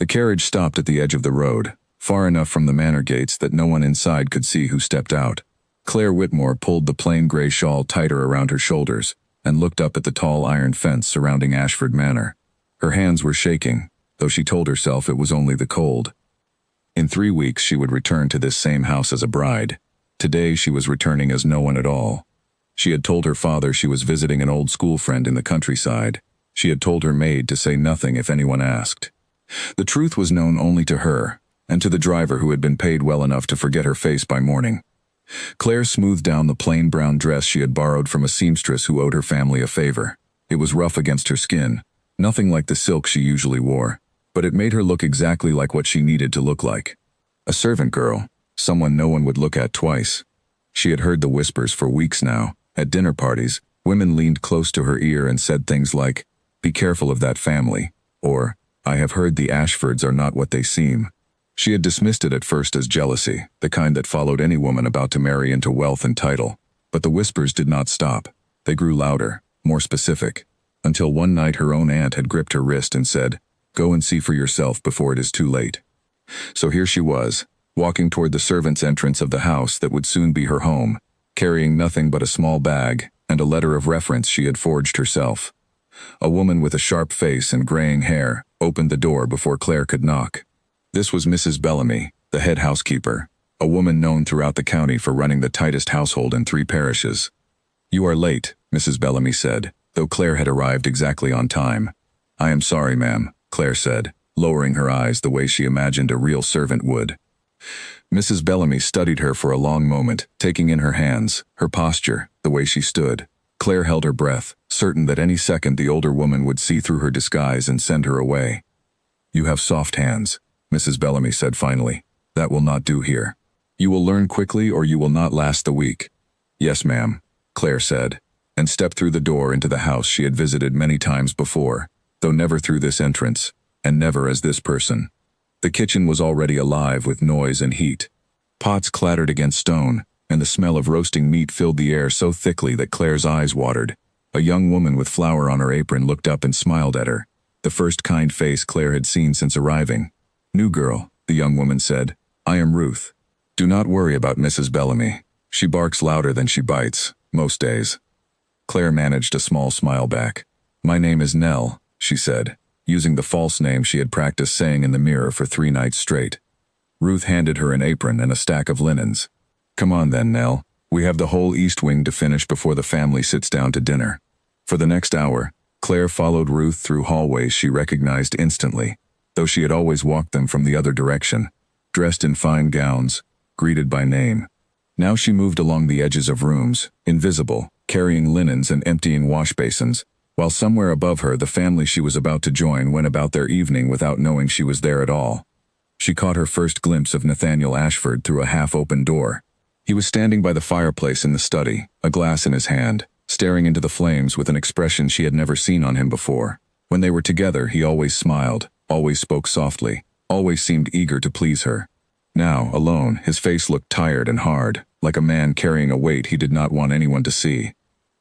The carriage stopped at the edge of the road, far enough from the manor gates that no one inside could see who stepped out. Claire Whitmore pulled the plain gray shawl tighter around her shoulders and looked up at the tall iron fence surrounding Ashford Manor. Her hands were shaking, though she told herself it was only the cold. In 3 weeks she would return to this same house as a bride. Today she was returning as no one at all. She had told her father she was visiting an old school friend in the countryside. She had told her maid to say nothing if anyone asked. The truth was known only to her, and to the driver who had been paid well enough to forget her face by morning. Claire smoothed down the plain brown dress she had borrowed from a seamstress who owed her family a favor. It was rough against her skin, nothing like the silk she usually wore, but it made her look exactly like what she needed to look like. A servant girl, someone no one would look at twice. She had heard the whispers for weeks now. At dinner parties, women leaned close to her ear and said things like, "Be careful of that family," or, "I have heard the Ashfords are not what they seem." She had dismissed it at first as jealousy, the kind that followed any woman about to marry into wealth and title. But the whispers did not stop. They grew louder, more specific, until one night her own aunt had gripped her wrist and said, "Go and see for yourself before it is too late." So here she was, walking toward the servants' entrance of the house that would soon be her home, carrying nothing but a small bag and a letter of reference she had forged herself. A woman with a sharp face and graying hair opened the door before Claire could knock. This was Mrs. Bellamy, the head housekeeper, a woman known throughout the county for running the tightest household in 3 parishes. "You are late," Mrs. Bellamy said, though Claire had arrived exactly on time. "I am sorry, ma'am," Claire said, lowering her eyes the way she imagined a real servant would. Mrs. Bellamy studied her for a long moment, taking in her hands, her posture, the way she stood. Claire held her breath, certain that any second the older woman would see through her disguise and send her away. "You have soft hands," Mrs. Bellamy said finally. "That will not do here. You will learn quickly or you will not last the week." "Yes, ma'am," Claire said, and stepped through the door into the house she had visited many times before, though never through this entrance, and never as this person. The kitchen was already alive with noise and heat. Pots clattered against stone, and the smell of roasting meat filled the air so thickly that Claire's eyes watered. A young woman with flour on her apron looked up and smiled at her, the first kind face Claire had seen since arriving. "New girl," the young woman said. "I am Ruth. Do not worry about Mrs. Bellamy. She barks louder than she bites, most days." Claire managed a small smile back. "My name is Nell," she said, using the false name she had practiced saying in the mirror for 3 nights straight. Ruth handed her an apron and a stack of linens. "Come on then, Nell. We have the whole East Wing to finish before the family sits down to dinner." For the next hour, Claire followed Ruth through hallways she recognized instantly, though she had always walked them from the other direction, dressed in fine gowns, greeted by name. Now she moved along the edges of rooms, invisible, carrying linens and emptying wash basins, while somewhere above her the family she was about to join went about their evening without knowing she was there at all. She caught her first glimpse of Nathaniel Ashford through a half-open door. He was standing by the fireplace in the study, a glass in his hand, staring into the flames with an expression she had never seen on him before. When they were together, he always smiled, always spoke softly, always seemed eager to please her. Now, alone, his face looked tired and hard, like a man carrying a weight he did not want anyone to see.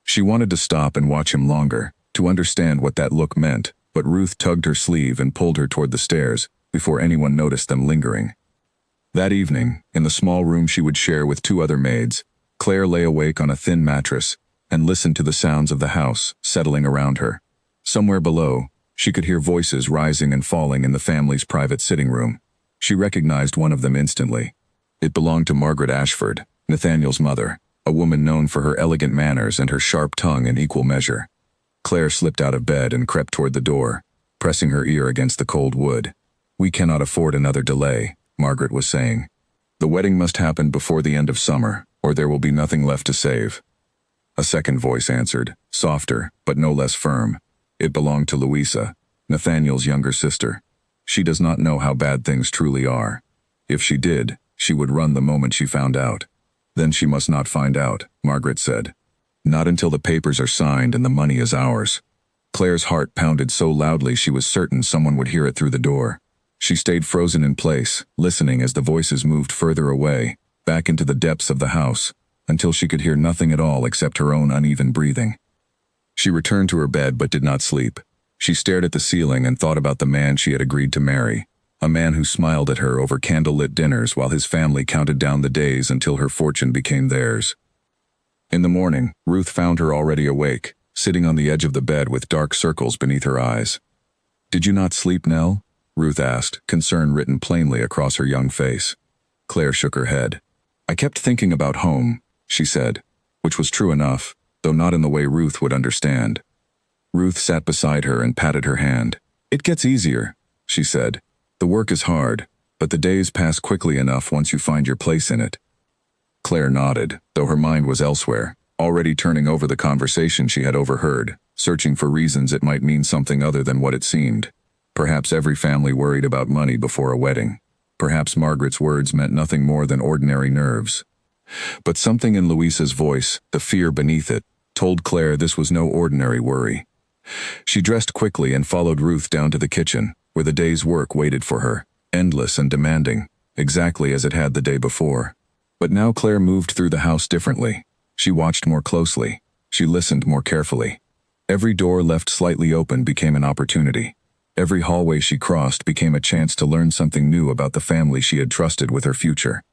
She wanted to stop and watch him longer, to understand what that look meant, but Ruth tugged her sleeve and pulled her toward the stairs, before anyone noticed them lingering. That evening, in the small room she would share with 2 other maids, Claire lay awake on a thin mattress and listened to the sounds of the house settling around her. Somewhere below, she could hear voices rising and falling in the family's private sitting room. She recognized one of them instantly. It belonged to Margaret Ashford, Nathaniel's mother, a woman known for her elegant manners and her sharp tongue in equal measure. Claire slipped out of bed and crept toward the door, pressing her ear against the cold wood. "We cannot afford another delay," Margaret was saying. "The wedding must happen before the end of summer, or there will be nothing left to save." A second voice answered, softer, but no less firm. It belonged to Louisa, Nathaniel's younger sister. "She does not know how bad things truly are. If she did, she would run the moment she found out." "Then she must not find out," Margaret said. "Not until the papers are signed and the money is ours." Claire's heart pounded so loudly she was certain someone would hear it through the door. She stayed frozen in place, listening as the voices moved further away, back into the depths of the house, until she could hear nothing at all except her own uneven breathing. She returned to her bed but did not sleep. She stared at the ceiling and thought about the man she had agreed to marry, a man who smiled at her over candlelit dinners while his family counted down the days until her fortune became theirs. In the morning, Ruth found her already awake, sitting on the edge of the bed with dark circles beneath her eyes. "Did you not sleep, Nell?" Ruth asked, concern written plainly across her young face. Claire shook her head. "I kept thinking about home," she said, which was true enough, though not in the way Ruth would understand. Ruth sat beside her and patted her hand. "It gets easier," she said. "The work is hard, but the days pass quickly enough once you find your place in it." Claire nodded, though her mind was elsewhere, already turning over the conversation she had overheard, searching for reasons it might mean something other than what it seemed. Perhaps every family worried about money before a wedding. Perhaps Margaret's words meant nothing more than ordinary nerves. But something in Louisa's voice, the fear beneath it, told Claire this was no ordinary worry. She dressed quickly and followed Ruth down to the kitchen, where the day's work waited for her, endless and demanding, exactly as it had the day before. But now Claire moved through the house differently. She watched more closely. She listened more carefully. Every door left slightly open became an opportunity. Every hallway she crossed became a chance to learn something new about the family she had trusted with her future.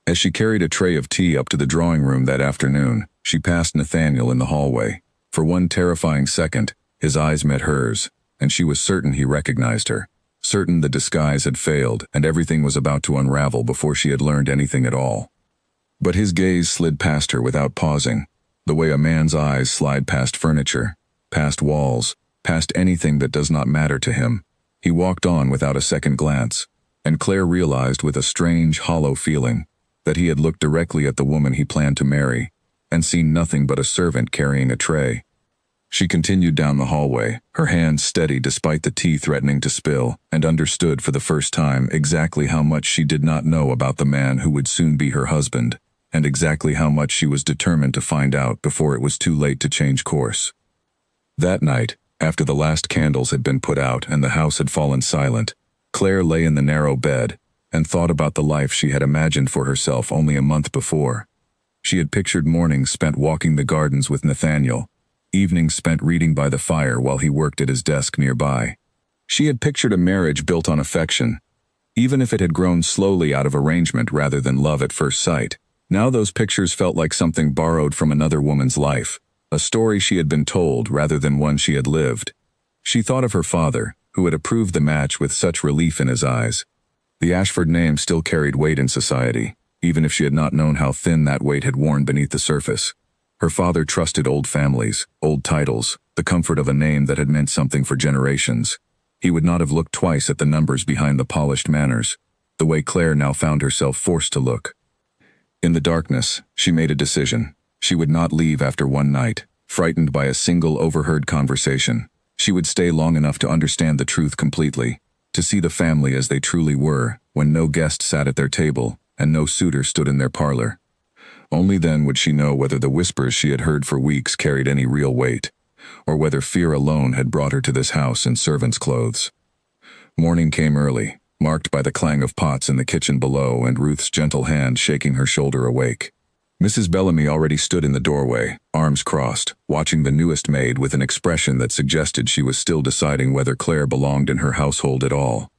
As she carried a tray of tea up to the drawing room that afternoon, she passed Nathaniel in the hallway. For one terrifying second, his eyes met hers, and she was certain he recognized her, certain the disguise had failed and everything was about to unravel before she had learned anything at all. But his gaze slid past her without pausing, the way a man's eyes slide past furniture, past walls, past anything that does not matter to him. He walked on without a second glance, and Claire realized with a strange, hollow feeling that he had looked directly at the woman he planned to marry, and seen nothing but a servant carrying a tray. She continued down the hallway, her hands steady despite the tea threatening to spill, and understood for the first time exactly how much she did not know about the man who would soon be her husband, and exactly how much she was determined to find out before it was too late to change course. That night, after the last candles had been put out and the house had fallen silent, Claire lay in the narrow bed and thought about the life she had imagined for herself only a month before. She had pictured mornings spent walking the gardens with Nathaniel, evenings spent reading by the fire while he worked at his desk nearby. She had pictured a marriage built on affection, even if it had grown slowly out of arrangement rather than love at first sight. Now those pictures felt like something borrowed from another woman's life, a story she had been told rather than one she had lived. She thought of her father, who had approved the match with such relief in his eyes. The Ashford name still carried weight in society, even if she had not known how thin that weight had worn beneath the surface. Her father trusted old families, old titles, the comfort of a name that had meant something for generations. He would not have looked twice at the numbers behind the polished manors, the way Claire now found herself forced to look. In the darkness, she made a decision. She would not leave after one night, frightened by a single overheard conversation. She would stay long enough to understand the truth completely, to see the family as they truly were, when no guest sat at their table and no suitor stood in their parlor. Only then would she know whether the whispers she had heard for weeks carried any real weight, or whether fear alone had brought her to this house in servant's clothes. Morning came early, marked by the clang of pots in the kitchen below and Ruth's gentle hand shaking her shoulder awake. Mrs. Bellamy already stood in the doorway, arms crossed, watching the newest maid with an expression that suggested she was still deciding whether Claire belonged in her household at all.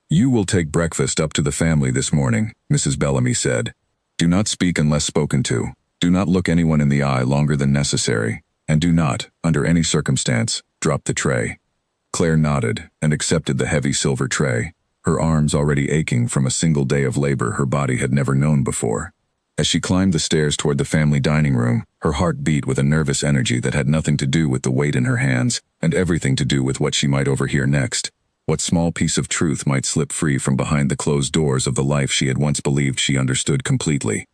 "You will take breakfast up to the family this morning," Mrs. Bellamy said. "Do not speak unless spoken to. Do not look anyone in the eye longer than necessary, and do not, under any circumstance, drop the tray." Claire nodded and accepted the heavy silver tray, her arms already aching from a single day of labor her body had never known before. As she climbed the stairs toward the family dining room, her heart beat with a nervous energy that had nothing to do with the weight in her hands and everything to do with what she might overhear next, what small piece of truth might slip free from behind the closed doors of the life she had once believed she understood completely.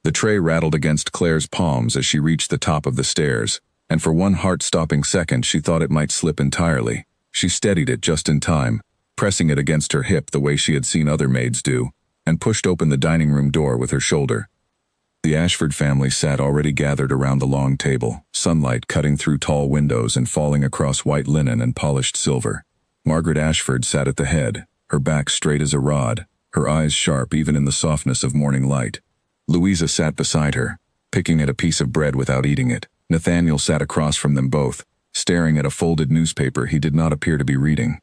The tray rattled against Claire's palms as she reached the top of the stairs, and for one heart-stopping second she thought it might slip entirely. She steadied it just in time, pressing it against her hip the way she had seen other maids do, and pushed open the dining room door with her shoulder. The Ashford family sat already gathered around the long table, sunlight cutting through tall windows and falling across white linen and polished silver. Margaret Ashford sat at the head, her back straight as a rod, her eyes sharp even in the softness of morning light. Louisa sat beside her, picking at a piece of bread without eating it. Nathaniel sat across from them both, staring at a folded newspaper he did not appear to be reading.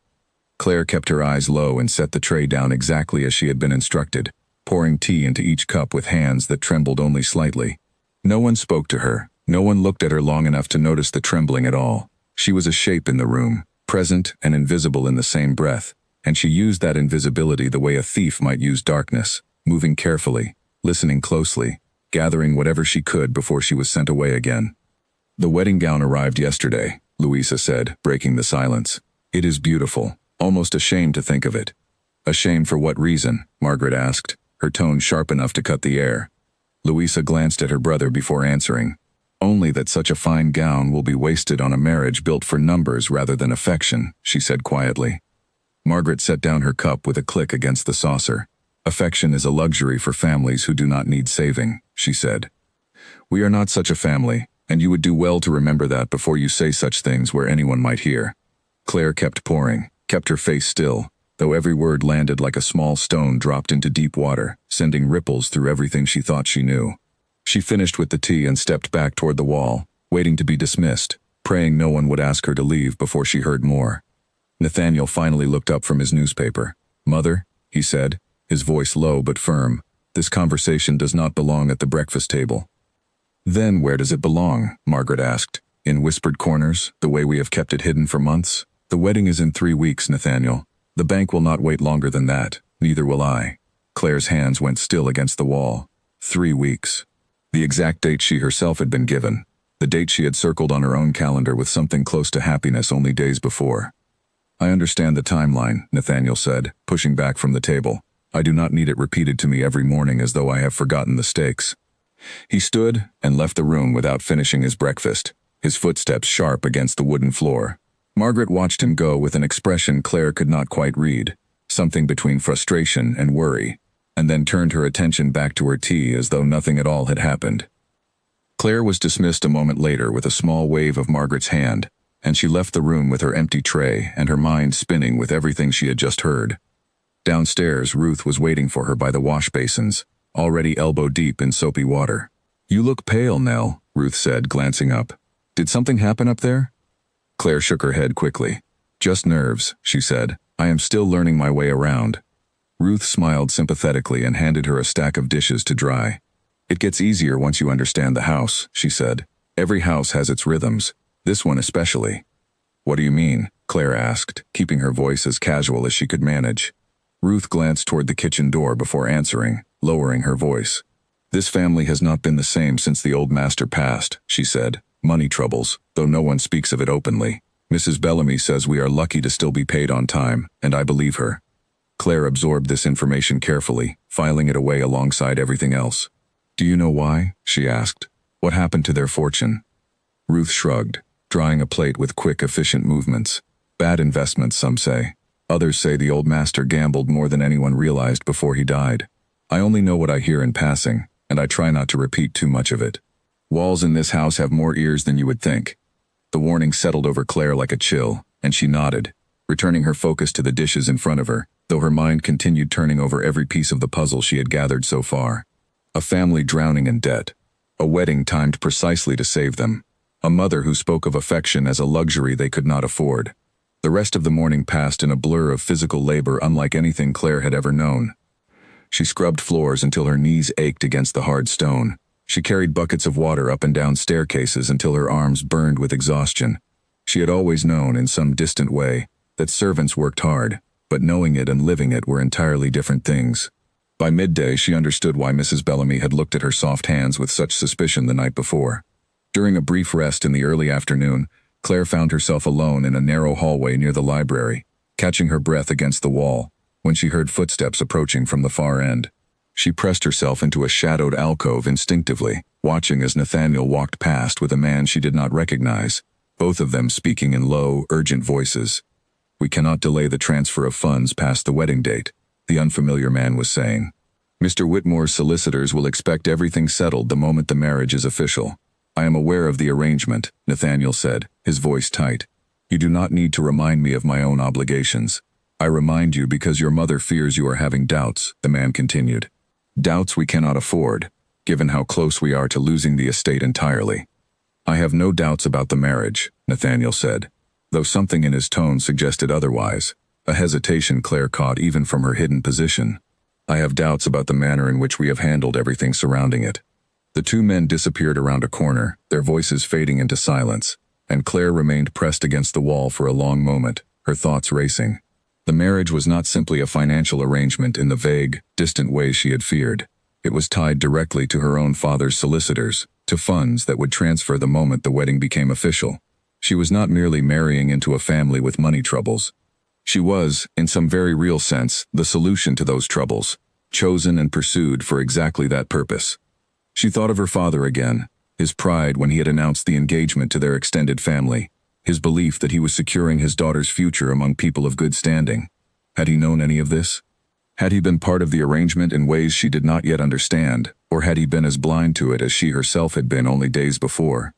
Claire kept her eyes low and set the tray down exactly as she had been instructed, pouring tea into each cup with hands that trembled only slightly. No one spoke to her. No one looked at her long enough to notice the trembling at all. She was a shape in the room, present and invisible in the same breath, and she used that invisibility the way a thief might use darkness, moving carefully, listening closely, gathering whatever she could before she was sent away again. "The wedding gown arrived yesterday," Louisa said, breaking the silence. "It is beautiful, almost ashamed to think of it." "Ashamed for what reason?" Margaret asked, her tone sharp enough to cut the air. Louisa glanced at her brother before answering. "Only that such a fine gown will be wasted on a marriage built for numbers rather than affection," she said quietly. Margaret set down her cup with a click against the saucer. "Affection is a luxury for families who do not need saving," she said. "We are not such a family, and you would do well to remember that before you say such things where anyone might hear." Claire kept pouring, kept her face still, though every word landed like a small stone dropped into deep water, sending ripples through everything she thought she knew. She finished with the tea and stepped back toward the wall, waiting to be dismissed, praying no one would ask her to leave before she heard more. Nathaniel finally looked up from his newspaper. "Mother," he said, his voice low but firm, "this conversation does not belong at the breakfast table." "Then where does it belong?" Margaret asked. "In whispered corners, the way we have kept it hidden for months? The wedding is in 3 weeks, Nathaniel. The bank will not wait longer than that, neither will I." Claire's hands went still against the wall. 3 weeks. The exact date she herself had been given, the date she had circled on her own calendar with something close to happiness only days before. "I understand the timeline," Nathaniel said, pushing back from the table. "I do not need it repeated to me every morning as though I have forgotten the stakes." He stood and left the room without finishing his breakfast, his footsteps sharp against the wooden floor. Margaret watched him go with an expression Claire could not quite read, something between frustration and worry, and then turned her attention back to her tea as though nothing at all had happened. Claire was dismissed a moment later with a small wave of Margaret's hand, and she left the room with her empty tray and her mind spinning with everything she had just heard. Downstairs, Ruth was waiting for her by the wash basins, already elbow-deep in soapy water. "You look pale, Nell," Ruth said, glancing up. "Did something happen up there?" Claire shook her head quickly. "Just nerves," she said. "I am still learning my way around." Ruth smiled sympathetically and handed her a stack of dishes to dry. "It gets easier once you understand the house," she said. "Every house has its rhythms, this one especially." "What do you mean?" Claire asked, keeping her voice as casual as she could manage. Ruth glanced toward the kitchen door before answering, lowering her voice. "This family has not been the same since the old master passed," she said. "Money troubles, though no one speaks of it openly. Mrs. Bellamy says we are lucky to still be paid on time, and I believe her." Claire absorbed this information carefully, filing it away alongside everything else. "Do you know why?" she asked. "What happened to their fortune?" Ruth shrugged, drying a plate with quick, efficient movements. "Bad investments, some say. Others say the old master gambled more than anyone realized before he died. I only know what I hear in passing, and I try not to repeat too much of it. Walls in this house have more ears than you would think." The warning settled over Claire like a chill, and she nodded, returning her focus to the dishes in front of her, though her mind continued turning over every piece of the puzzle she had gathered so far. A family drowning in debt. A wedding timed precisely to save them. A mother who spoke of affection as a luxury they could not afford. The rest of the morning passed in a blur of physical labor unlike anything Claire had ever known. She scrubbed floors until her knees ached against the hard stone. She carried buckets of water up and down staircases until her arms burned with exhaustion. She had always known, in some distant way, that servants worked hard, but knowing it and living it were entirely different things. By midday, she understood why Mrs. Bellamy had looked at her soft hands with such suspicion the night before. During a brief rest in the early afternoon, Claire found herself alone in a narrow hallway near the library, catching her breath against the wall, when she heard footsteps approaching from the far end. She pressed herself into a shadowed alcove instinctively, watching as Nathaniel walked past with a man she did not recognize, both of them speaking in low, urgent voices. "We cannot delay the transfer of funds past the wedding date," the unfamiliar man was saying. "Mr. Whitmore's solicitors will expect everything settled the moment the marriage is official." "I am aware of the arrangement," Nathaniel said, his voice tight. "You do not need to remind me of my own obligations. I remind you because your mother fears you are having doubts," the man continued. "Doubts we cannot afford, given how close we are to losing the estate entirely." "I have no doubts about the marriage," Nathaniel said, though something in his tone suggested otherwise. A hesitation Claire caught even from her hidden position. "I have doubts about the manner in which we have handled everything surrounding it." The two men disappeared around a corner, their voices fading into silence, and Claire remained pressed against the wall for a long moment, her thoughts racing. The marriage was not simply a financial arrangement in the vague, distant way she had feared. It was tied directly to her own father's solicitors, to funds that would transfer the moment the wedding became official. She was not merely marrying into a family with money troubles. She was, in some very real sense, the solution to those troubles, chosen and pursued for exactly that purpose. She thought of her father again, his pride when he had announced the engagement to their extended family, his belief that he was securing his daughter's future among people of good standing. Had he known any of this? Had he been part of the arrangement in ways she did not yet understand, or had he been as blind to it as she herself had been only days before?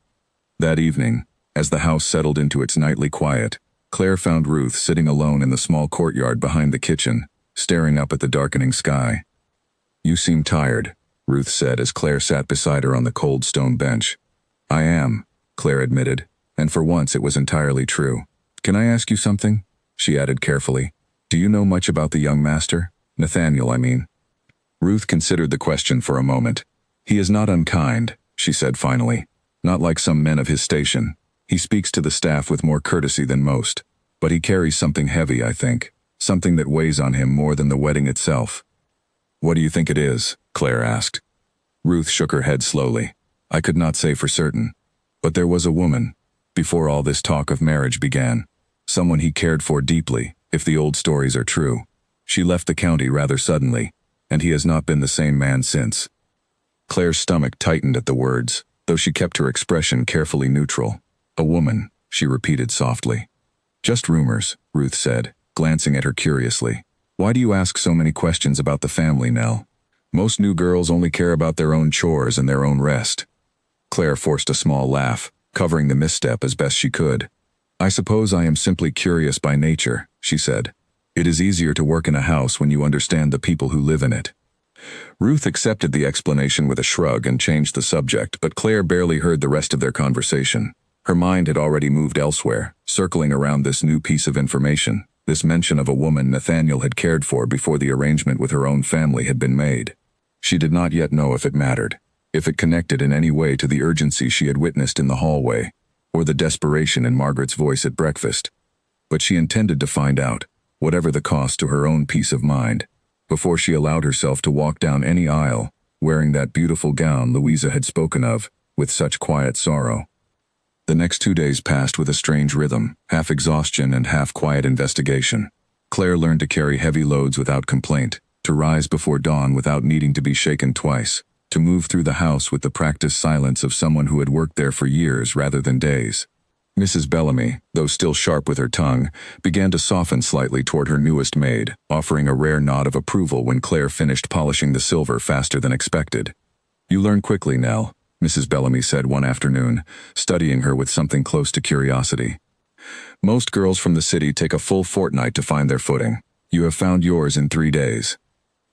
That evening, as the house settled into its nightly quiet, Claire found Ruth sitting alone in the small courtyard behind the kitchen, staring up at the darkening sky. "You seem tired," Ruth said as Claire sat beside her on the cold stone bench. "I am," Claire admitted, and for once it was entirely true. "Can I ask you something?" she added carefully. "Do you know much about the young master? Nathaniel, I mean." Ruth considered the question for a moment. "He is not unkind," she said finally. "Not like some men of his station. He speaks to the staff with more courtesy than most. But he carries something heavy, I think. Something that weighs on him more than the wedding itself." "What do you think it is?" Claire asked. Ruth shook her head slowly. "I could not say for certain. But there was a woman, before all this talk of marriage began. Someone he cared for deeply, if the old stories are true. She left the county rather suddenly, and he has not been the same man since." Claire's stomach tightened at the words, though she kept her expression carefully neutral. "A woman," she repeated softly. "Just rumors," Ruth said, glancing at her curiously. "Why do you ask so many questions about the family, Nell? Most new girls only care about their own chores and their own rest." Claire forced a small laugh, covering the misstep as best she could. "I suppose I am simply curious by nature," she said. "It is easier to work in a house when you understand the people who live in it." Ruth accepted the explanation with a shrug and changed the subject, but Claire barely heard the rest of their conversation. Her mind had already moved elsewhere, circling around this new piece of information, this mention of a woman Nathaniel had cared for before the arrangement with her own family had been made. She did not yet know if it mattered, if it connected in any way to the urgency she had witnessed in the hallway, or the desperation in Margaret's voice at breakfast. But she intended to find out, whatever the cost to her own peace of mind, before she allowed herself to walk down any aisle, wearing that beautiful gown Louisa had spoken of, with such quiet sorrow. The next 2 days passed with a strange rhythm, half exhaustion and half quiet investigation. Claire learned to carry heavy loads without complaint, to rise before dawn without needing to be shaken twice, to move through the house with the practiced silence of someone who had worked there for years rather than days. Mrs. Bellamy, though still sharp with her tongue, began to soften slightly toward her newest maid, offering a rare nod of approval when Claire finished polishing the silver faster than expected. "You learn quickly, Nell," Mrs. Bellamy said one afternoon, studying her with something close to curiosity. "Most girls from the city take a full fortnight to find their footing. You have found yours in 3 days."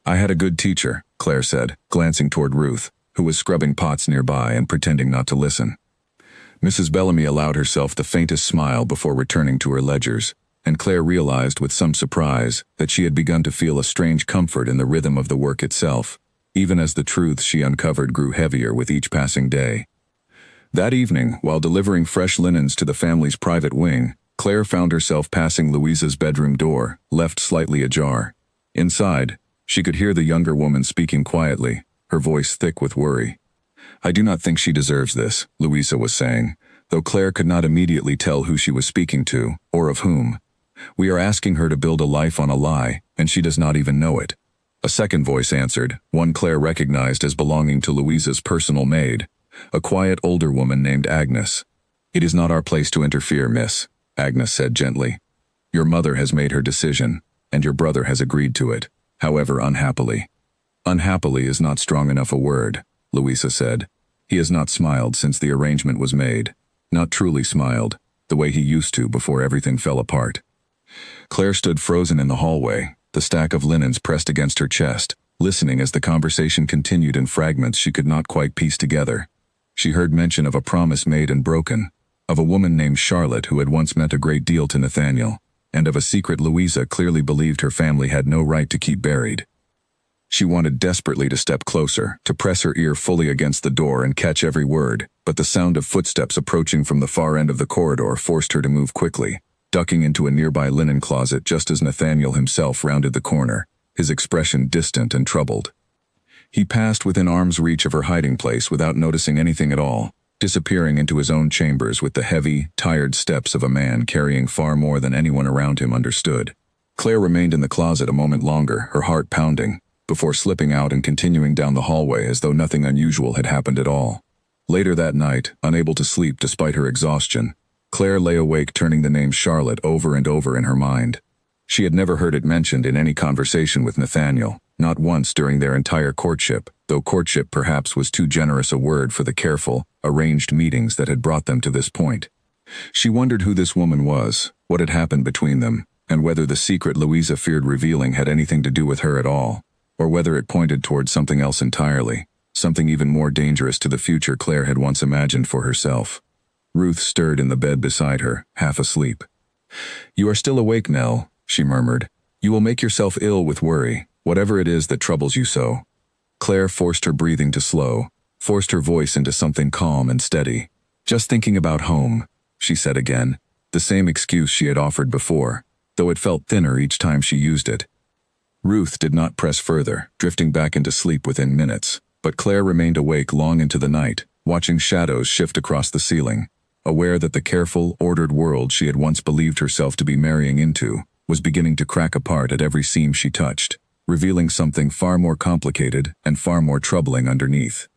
"I had a good teacher," Claire said, glancing toward Ruth, who was scrubbing pots nearby and pretending not to listen. Mrs. Bellamy allowed herself the faintest smile before returning to her ledgers, and Claire realized with some surprise that she had begun to feel a strange comfort in the rhythm of the work itself, even as the truths she uncovered grew heavier with each passing day. That evening, while delivering fresh linens to the family's private wing, Claire found herself passing Louisa's bedroom door, left slightly ajar. Inside, she could hear the younger woman speaking quietly, her voice thick with worry. "I do not think she deserves this," Louisa was saying, though Claire could not immediately tell who she was speaking to, or of whom. "We are asking her to build a life on a lie, and she does not even know it." A second voice answered, one Claire recognized as belonging to Louisa's personal maid, a quiet older woman named Agnes. "It is not our place to interfere, miss," Agnes said gently. "Your mother has made her decision, and your brother has agreed to it, however unhappily." "Unhappily is not strong enough a word," Louisa said. "He has not smiled since the arrangement was made. Not truly smiled, the way he used to before everything fell apart." Claire stood frozen in the hallway, the stack of linens pressed against her chest, listening as the conversation continued in fragments she could not quite piece together. She heard mention of a promise made and broken, of a woman named Charlotte who had once meant a great deal to Nathaniel, and of a secret Louisa clearly believed her family had no right to keep buried. She wanted desperately to step closer, to press her ear fully against the door and catch every word, but the sound of footsteps approaching from the far end of the corridor forced her to move quickly, ducking into a nearby linen closet just as Nathaniel himself rounded the corner, his expression distant and troubled. He passed within arm's reach of her hiding place without noticing anything at all, disappearing into his own chambers with the heavy, tired steps of a man carrying far more than anyone around him understood. Claire remained in the closet a moment longer, her heart pounding, before slipping out and continuing down the hallway as though nothing unusual had happened at all. Later that night, unable to sleep despite her exhaustion, Claire lay awake turning the name Charlotte over and over in her mind. She had never heard it mentioned in any conversation with Nathaniel, not once during their entire courtship, though courtship perhaps was too generous a word for the careful, arranged meetings that had brought them to this point. She wondered who this woman was, what had happened between them, and whether the secret Louisa feared revealing had anything to do with her at all, or whether it pointed towards something else entirely, something even more dangerous to the future Claire had once imagined for herself. Ruth stirred in the bed beside her, half asleep. "You are still awake, Nell," she murmured. "You will make yourself ill with worry, whatever it is that troubles you so." Claire forced her breathing to slow, forced her voice into something calm and steady. "Just thinking about home," she said again, the same excuse she had offered before, though it felt thinner each time she used it. Ruth did not press further, drifting back into sleep within minutes, but Claire remained awake long into the night, watching shadows shift across the ceiling, aware that the careful, ordered world she had once believed herself to be marrying into was beginning to crack apart at every seam she touched, revealing something far more complicated and far more troubling underneath.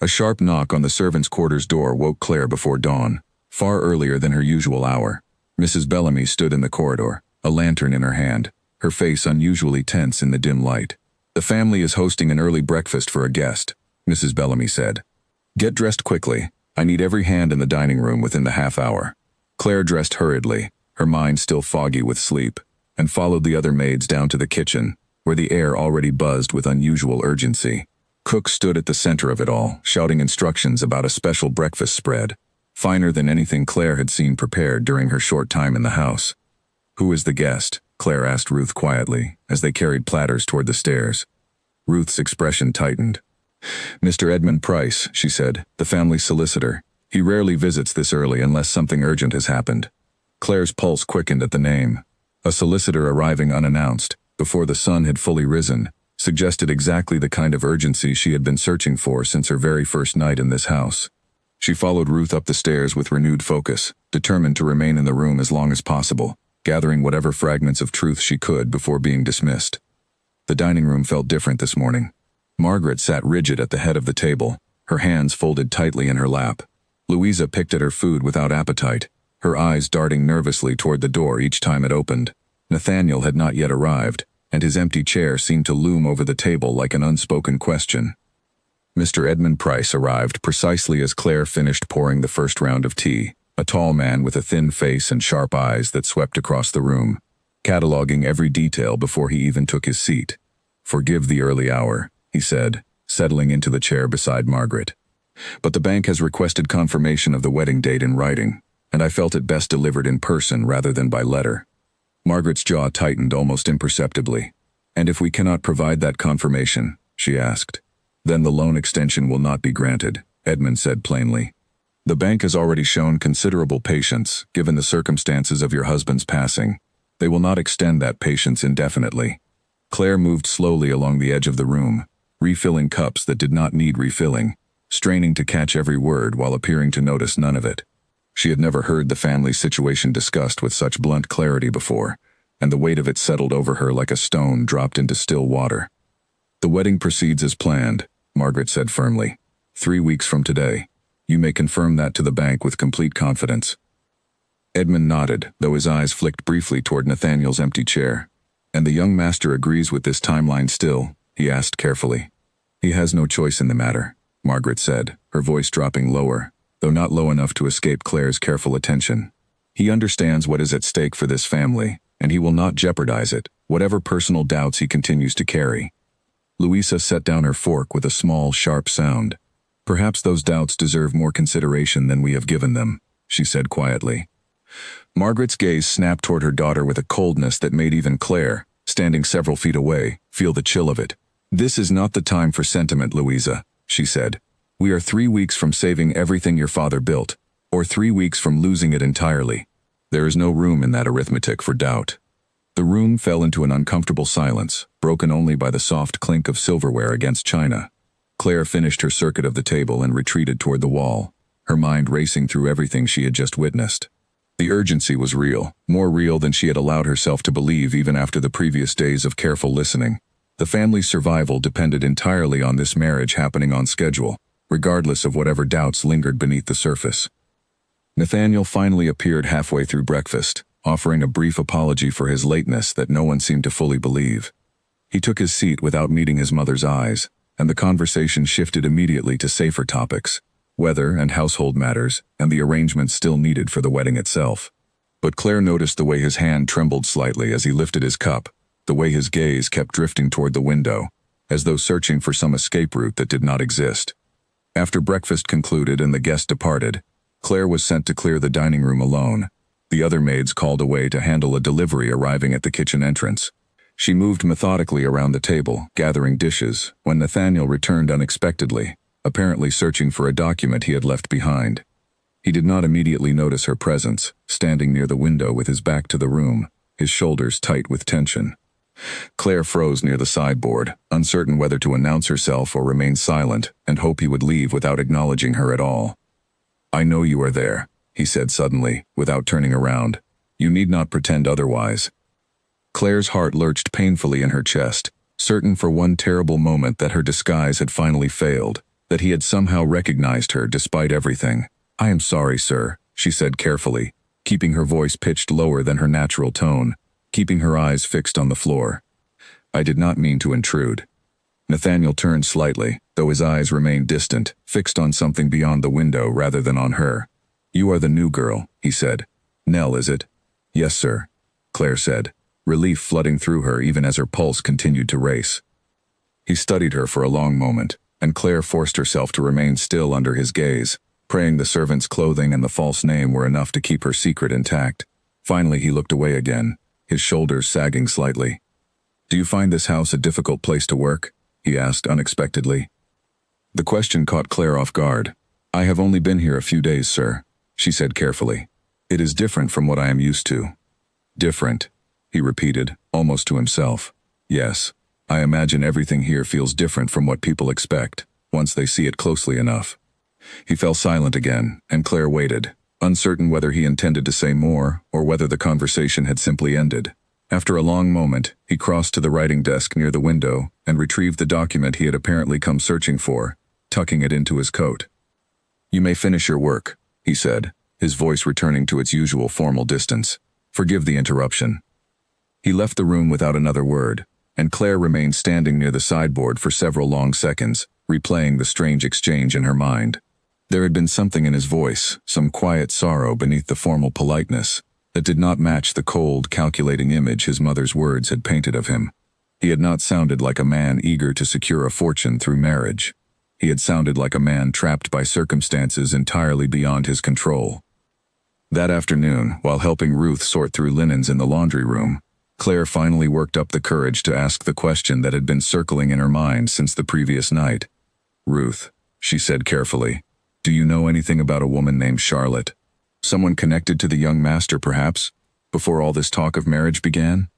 A sharp knock on the servants' quarters door woke Claire before dawn, far earlier than her usual hour. Mrs. Bellamy stood in the corridor, a lantern in her hand, her face unusually tense in the dim light. "The family is hosting an early breakfast for a guest," Mrs. Bellamy said. "Get dressed quickly. I need every hand in the dining room within the half hour." Claire dressed hurriedly, her mind still foggy with sleep, and followed the other maids down to the kitchen, where the air already buzzed with unusual urgency. Cook stood at the center of it all, shouting instructions about a special breakfast spread, finer than anything Claire had seen prepared during her short time in the house. "Who is the guest?" Claire asked Ruth quietly, as they carried platters toward the stairs. Ruth's expression tightened. "Mr. Edmund Price," she said, "the family solicitor. He rarely visits this early unless something urgent has happened." Claire's pulse quickened at the name. A solicitor arriving unannounced, before the sun had fully risen, suggested exactly the kind of urgency she had been searching for since her very first night in this house. She followed Ruth up the stairs with renewed focus, determined to remain in the room as long as possible, gathering whatever fragments of truth she could before being dismissed. The dining room felt different this morning. Margaret sat rigid at the head of the table, her hands folded tightly in her lap. Louisa picked at her food without appetite, her eyes darting nervously toward the door each time it opened. Nathaniel had not yet arrived, and his empty chair seemed to loom over the table like an unspoken question. Mr. Edmund Price arrived precisely as Claire finished pouring the first round of tea, a tall man with a thin face and sharp eyes that swept across the room, cataloging every detail before he even took his seat. "Forgive the early hour," he said, settling into the chair beside Margaret. "But the bank has requested confirmation of the wedding date in writing, and I felt it best delivered in person rather than by letter." Margaret's jaw tightened almost imperceptibly. "And if we cannot provide that confirmation," she asked, "then the loan extension will not be granted," Edmund said plainly. "The bank has already shown considerable patience, given the circumstances of your husband's passing. They will not extend that patience indefinitely." Claire moved slowly along the edge of the room, refilling cups that did not need refilling, straining to catch every word while appearing to notice none of it. She had never heard the family situation discussed with such blunt clarity before, and the weight of it settled over her like a stone dropped into still water. "The wedding proceeds as planned," Margaret said firmly. 3 weeks from today. You may confirm that to the bank with complete confidence." Edmund nodded, though his eyes flicked briefly toward Nathaniel's empty chair. "And the young master agrees with this timeline still?" he asked carefully. "He has no choice in the matter," Margaret said, her voice dropping lower, though not low enough to escape Claire's careful attention. "He understands what is at stake for this family, and he will not jeopardize it, whatever personal doubts he continues to carry." Louisa set down her fork with a small, sharp sound. "Perhaps those doubts deserve more consideration than we have given them," she said quietly. Margaret's gaze snapped toward her daughter with a coldness that made even Claire, standing several feet away, feel the chill of it. "This is not the time for sentiment, Louisa," she said. "We are 3 weeks from saving everything your father built, or 3 weeks from losing it entirely. There is no room in that arithmetic for doubt." The room fell into an uncomfortable silence, broken only by the soft clink of silverware against china. Claire finished her circuit of the table and retreated toward the wall, her mind racing through everything she had just witnessed. The urgency was real, more real than she had allowed herself to believe even after the previous days of careful listening. The family's survival depended entirely on this marriage happening on schedule, regardless of whatever doubts lingered beneath the surface. Nathaniel finally appeared halfway through breakfast, offering a brief apology for his lateness that no one seemed to fully believe. He took his seat without meeting his mother's eyes, and the conversation shifted immediately to safer topics, weather and household matters, and the arrangements still needed for the wedding itself. But Claire noticed the way his hand trembled slightly as he lifted his cup, the way his gaze kept drifting toward the window, as though searching for some escape route that did not exist. After breakfast concluded and the guests departed, Claire was sent to clear the dining room alone. The other maids called away to handle a delivery arriving at the kitchen entrance. She moved methodically around the table, gathering dishes, when Nathaniel returned unexpectedly, apparently searching for a document he had left behind. He did not immediately notice her presence, standing near the window with his back to the room, his shoulders tight with tension. Claire froze near the sideboard, uncertain whether to announce herself or remain silent and hope he would leave without acknowledging her at all. "I know you are there," he said suddenly, without turning around. "You need not pretend otherwise." Claire's heart lurched painfully in her chest, certain for one terrible moment that her disguise had finally failed, that he had somehow recognized her despite everything. "I am sorry, sir," she said carefully, keeping her voice pitched lower than her natural tone, keeping her eyes fixed on the floor. "I did not mean to intrude." Nathaniel turned slightly, though his eyes remained distant, fixed on something beyond the window rather than on her. "You are the new girl," he said. "Nell, is it?" "Yes, sir," Claire said, relief flooding through her even as her pulse continued to race. He studied her for a long moment, and Claire forced herself to remain still under his gaze, praying the servant's clothing and the false name were enough to keep her secret intact. Finally he looked away again, his shoulders sagging slightly. "Do you find this house a difficult place to work?" he asked unexpectedly. The question caught Claire off guard. "I have only been here a few days, sir," she said carefully. "It is different from what I am used to." "Different," he repeated, almost to himself. "Yes, I imagine everything here feels different from what people expect, once they see it closely enough." He fell silent again, and Claire waited, uncertain whether he intended to say more or whether the conversation had simply ended. After a long moment, he crossed to the writing desk near the window and retrieved the document he had apparently come searching for, tucking it into his coat. "You may finish your work," he said, his voice returning to its usual formal distance. "Forgive the interruption." He left the room without another word, and Claire remained standing near the sideboard for several long seconds, replaying the strange exchange in her mind. There had been something in his voice, some quiet sorrow beneath the formal politeness, that did not match the cold, calculating image his mother's words had painted of him. He had not sounded like a man eager to secure a fortune through marriage. He had sounded like a man trapped by circumstances entirely beyond his control. That afternoon, while helping Ruth sort through linens in the laundry room, Claire finally worked up the courage to ask the question that had been circling in her mind since the previous night. "Ruth," she said carefully, "do you know anything about a woman named Charlotte? Someone connected to the young master, perhaps, before all this talk of marriage began?"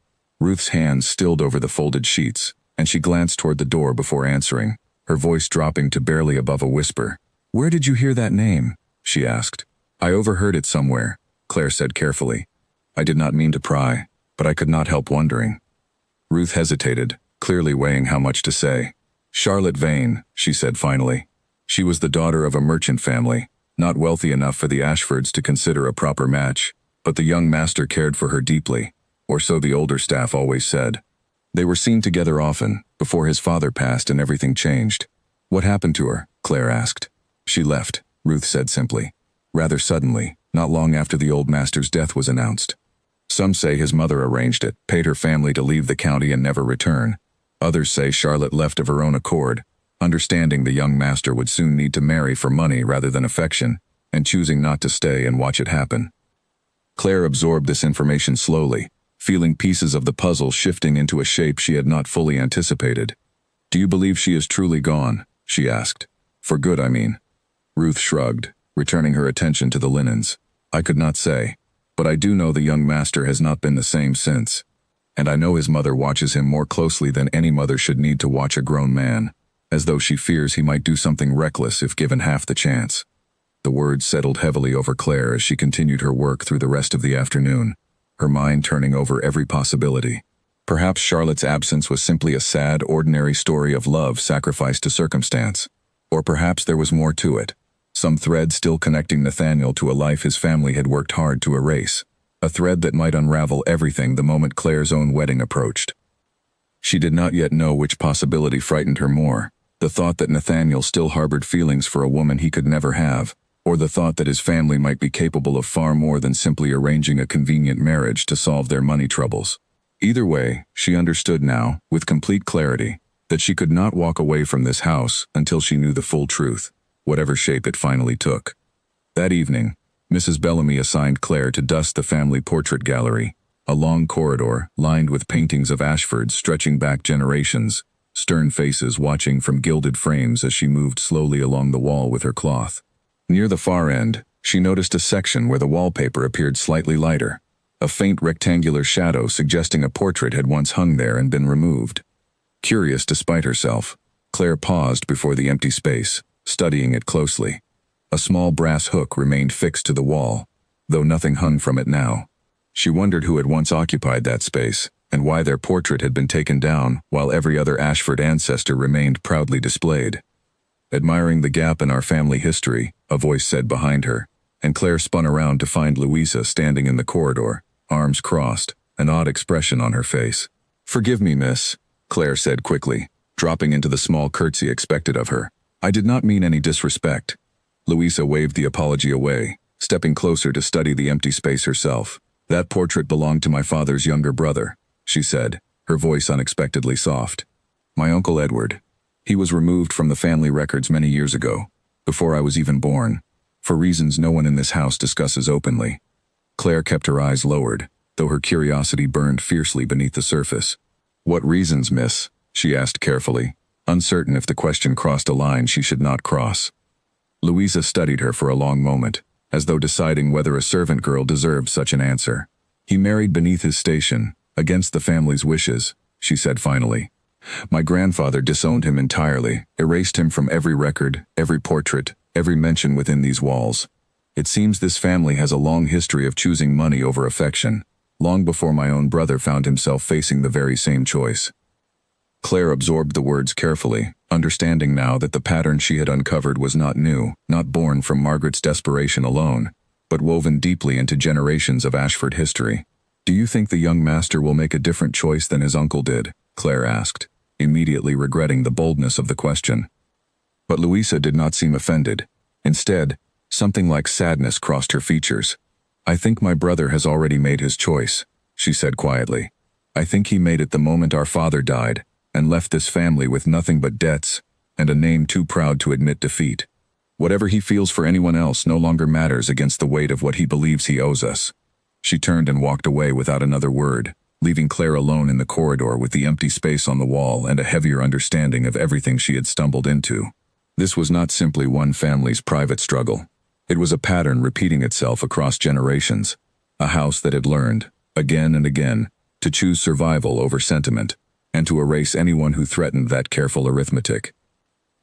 Ruth's hands stilled over the folded sheets, and she glanced toward the door before answering, her voice dropping to barely above a whisper. "Where did you hear that name?" she asked. "I overheard it somewhere," Claire said carefully. "I did not mean to pry, but I could not help wondering." Ruth hesitated, clearly weighing how much to say. "Charlotte Vane," she said finally. "She was the daughter of a merchant family, not wealthy enough for the Ashfords to consider a proper match, but the young master cared for her deeply, or so the older staff always said. They were seen together often, before his father passed and everything changed." "What happened to her?" Claire asked. "She left," Ruth said simply. "Rather suddenly, not long after the old master's death was announced. Some say his mother arranged it, paid her family to leave the county and never return. Others say Charlotte left of her own accord, understanding the young master would soon need to marry for money rather than affection, and choosing not to stay and watch it happen." Claire absorbed this information slowly, feeling pieces of the puzzle shifting into a shape she had not fully anticipated. "Do you believe she is truly gone?" she asked. "For good, I mean." Ruth shrugged, returning her attention to the linens. "I could not say, but I do know the young master has not been the same since. And I know his mother watches him more closely than any mother should need to watch a grown man, as though she fears he might do something reckless if given half the chance." The words settled heavily over Claire as she continued her work through the rest of the afternoon, her mind turning over every possibility. Perhaps Charlotte's absence was simply a sad, ordinary story of love sacrificed to circumstance. Or perhaps there was more to it. Some thread still connecting Nathaniel to a life his family had worked hard to erase. A thread that might unravel everything the moment Claire's own wedding approached. She did not yet know which possibility frightened her more, the thought that Nathaniel still harbored feelings for a woman he could never have, or the thought that his family might be capable of far more than simply arranging a convenient marriage to solve their money troubles. Either way, she understood now, with complete clarity, that she could not walk away from this house until she knew the full truth, whatever shape it finally took. That evening, Mrs. Bellamy assigned Claire to dust the family portrait gallery, a long corridor lined with paintings of Ashfords stretching back generations, stern faces watching from gilded frames as she moved slowly along the wall with her cloth. Near the far end, she noticed a section where the wallpaper appeared slightly lighter, a faint rectangular shadow suggesting a portrait had once hung there and been removed. Curious despite herself, Claire paused before the empty space, studying it closely. A small brass hook remained fixed to the wall, though nothing hung from it now. She wondered who had once occupied that space, and why their portrait had been taken down while every other Ashford ancestor remained proudly displayed. "Admiring the gap in our family history," a voice said behind her, and Claire spun around to find Louisa standing in the corridor, arms crossed, an odd expression on her face. "Forgive me, miss," Claire said quickly, dropping into the small curtsy expected of her. "I did not mean any disrespect." Louisa waved the apology away, stepping closer to study the empty space herself. "That portrait belonged to my father's younger brother," she said, her voice unexpectedly soft. "My Uncle Edward. He was removed from the family records many years ago, before I was even born, for reasons no one in this house discusses openly." Claire kept her eyes lowered, though her curiosity burned fiercely beneath the surface. "What reasons, miss?" she asked carefully, uncertain if the question crossed a line she should not cross. Louisa studied her for a long moment, as though deciding whether a servant girl deserved such an answer. "He married beneath his station, against the family's wishes," she said finally. "My grandfather disowned him entirely, erased him from every record, every portrait, every mention within these walls. It seems this family has a long history of choosing money over affection, long before my own brother found himself facing the very same choice." Claire absorbed the words carefully, understanding now that the pattern she had uncovered was not new, not born from Margaret's desperation alone, but woven deeply into generations of Ashford history. "Do you think the young master will make a different choice than his uncle did?" Claire asked, immediately regretting the boldness of the question. But Louisa did not seem offended. Instead, something like sadness crossed her features. "I think my brother has already made his choice," she said quietly. "I think he made it the moment our father died, and left this family with nothing but debts, and a name too proud to admit defeat. Whatever he feels for anyone else no longer matters against the weight of what he believes he owes us." She turned and walked away without another word, leaving Claire alone in the corridor with the empty space on the wall and a heavier understanding of everything she had stumbled into. This was not simply one family's private struggle. It was a pattern repeating itself across generations, a house that had learned, again and again, to choose survival over sentiment, and to erase anyone who threatened that careful arithmetic.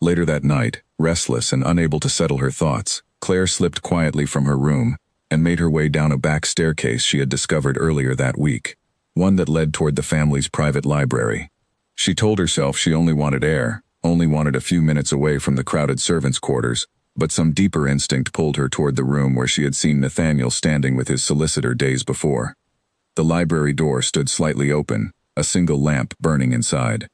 Later that night, restless and unable to settle her thoughts, Claire slipped quietly from her room and made her way down a back staircase she had discovered earlier that week, one that led toward the family's private library. She told herself she only wanted air, only wanted a few minutes away from the crowded servants' quarters, but some deeper instinct pulled her toward the room where she had seen Nathaniel standing with his solicitor days before. The library door stood slightly open, a single lamp burning inside.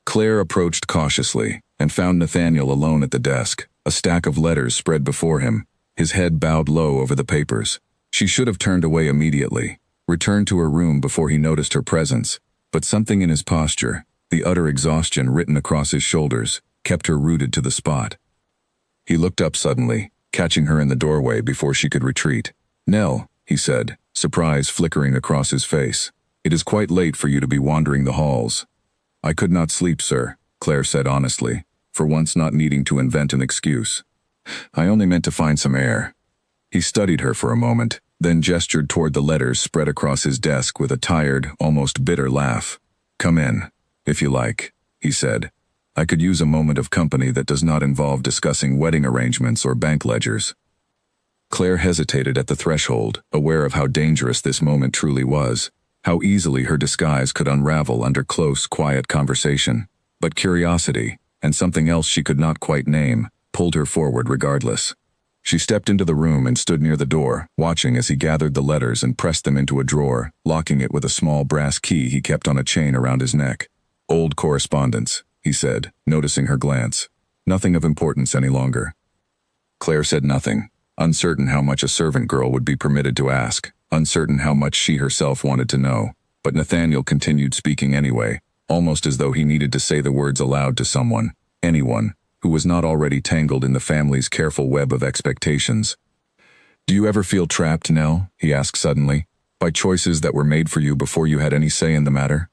Claire approached cautiously and found Nathaniel alone at the desk, a stack of letters spread before him, his head bowed low over the papers. She should have turned away immediately, returned to her room before he noticed her presence, but something in his posture, the utter exhaustion written across his shoulders, kept her rooted to the spot. He looked up suddenly, catching her in the doorway before she could retreat. "Nell," he said, surprise flickering across his face. "It is quite late for you to be wandering the halls." "I could not sleep, sir," Claire said honestly, for once not needing to invent an excuse. "I only meant to find some air." He studied her for a moment, then gestured toward the letters spread across his desk with a tired, almost bitter laugh. "Come in, if you like," he said. "I could use a moment of company that does not involve discussing wedding arrangements or bank ledgers." Claire hesitated at the threshold, aware of how dangerous this moment truly was, how easily her disguise could unravel under close, quiet conversation. But curiosity, and something else she could not quite name, pulled her forward regardless. She stepped into the room and stood near the door, watching as he gathered the letters and pressed them into a drawer, locking it with a small brass key he kept on a chain around his neck. "Old correspondence," he said, noticing her glance. "Nothing of importance any longer." Claire said nothing, uncertain how much a servant girl would be permitted to ask, uncertain how much she herself wanted to know. But Nathaniel continued speaking anyway, almost as though he needed to say the words aloud to someone, anyone, who was not already tangled in the family's careful web of expectations. "Do you ever feel trapped, Nell?" he asked suddenly, "by choices that were made for you before you had any say in the matter?"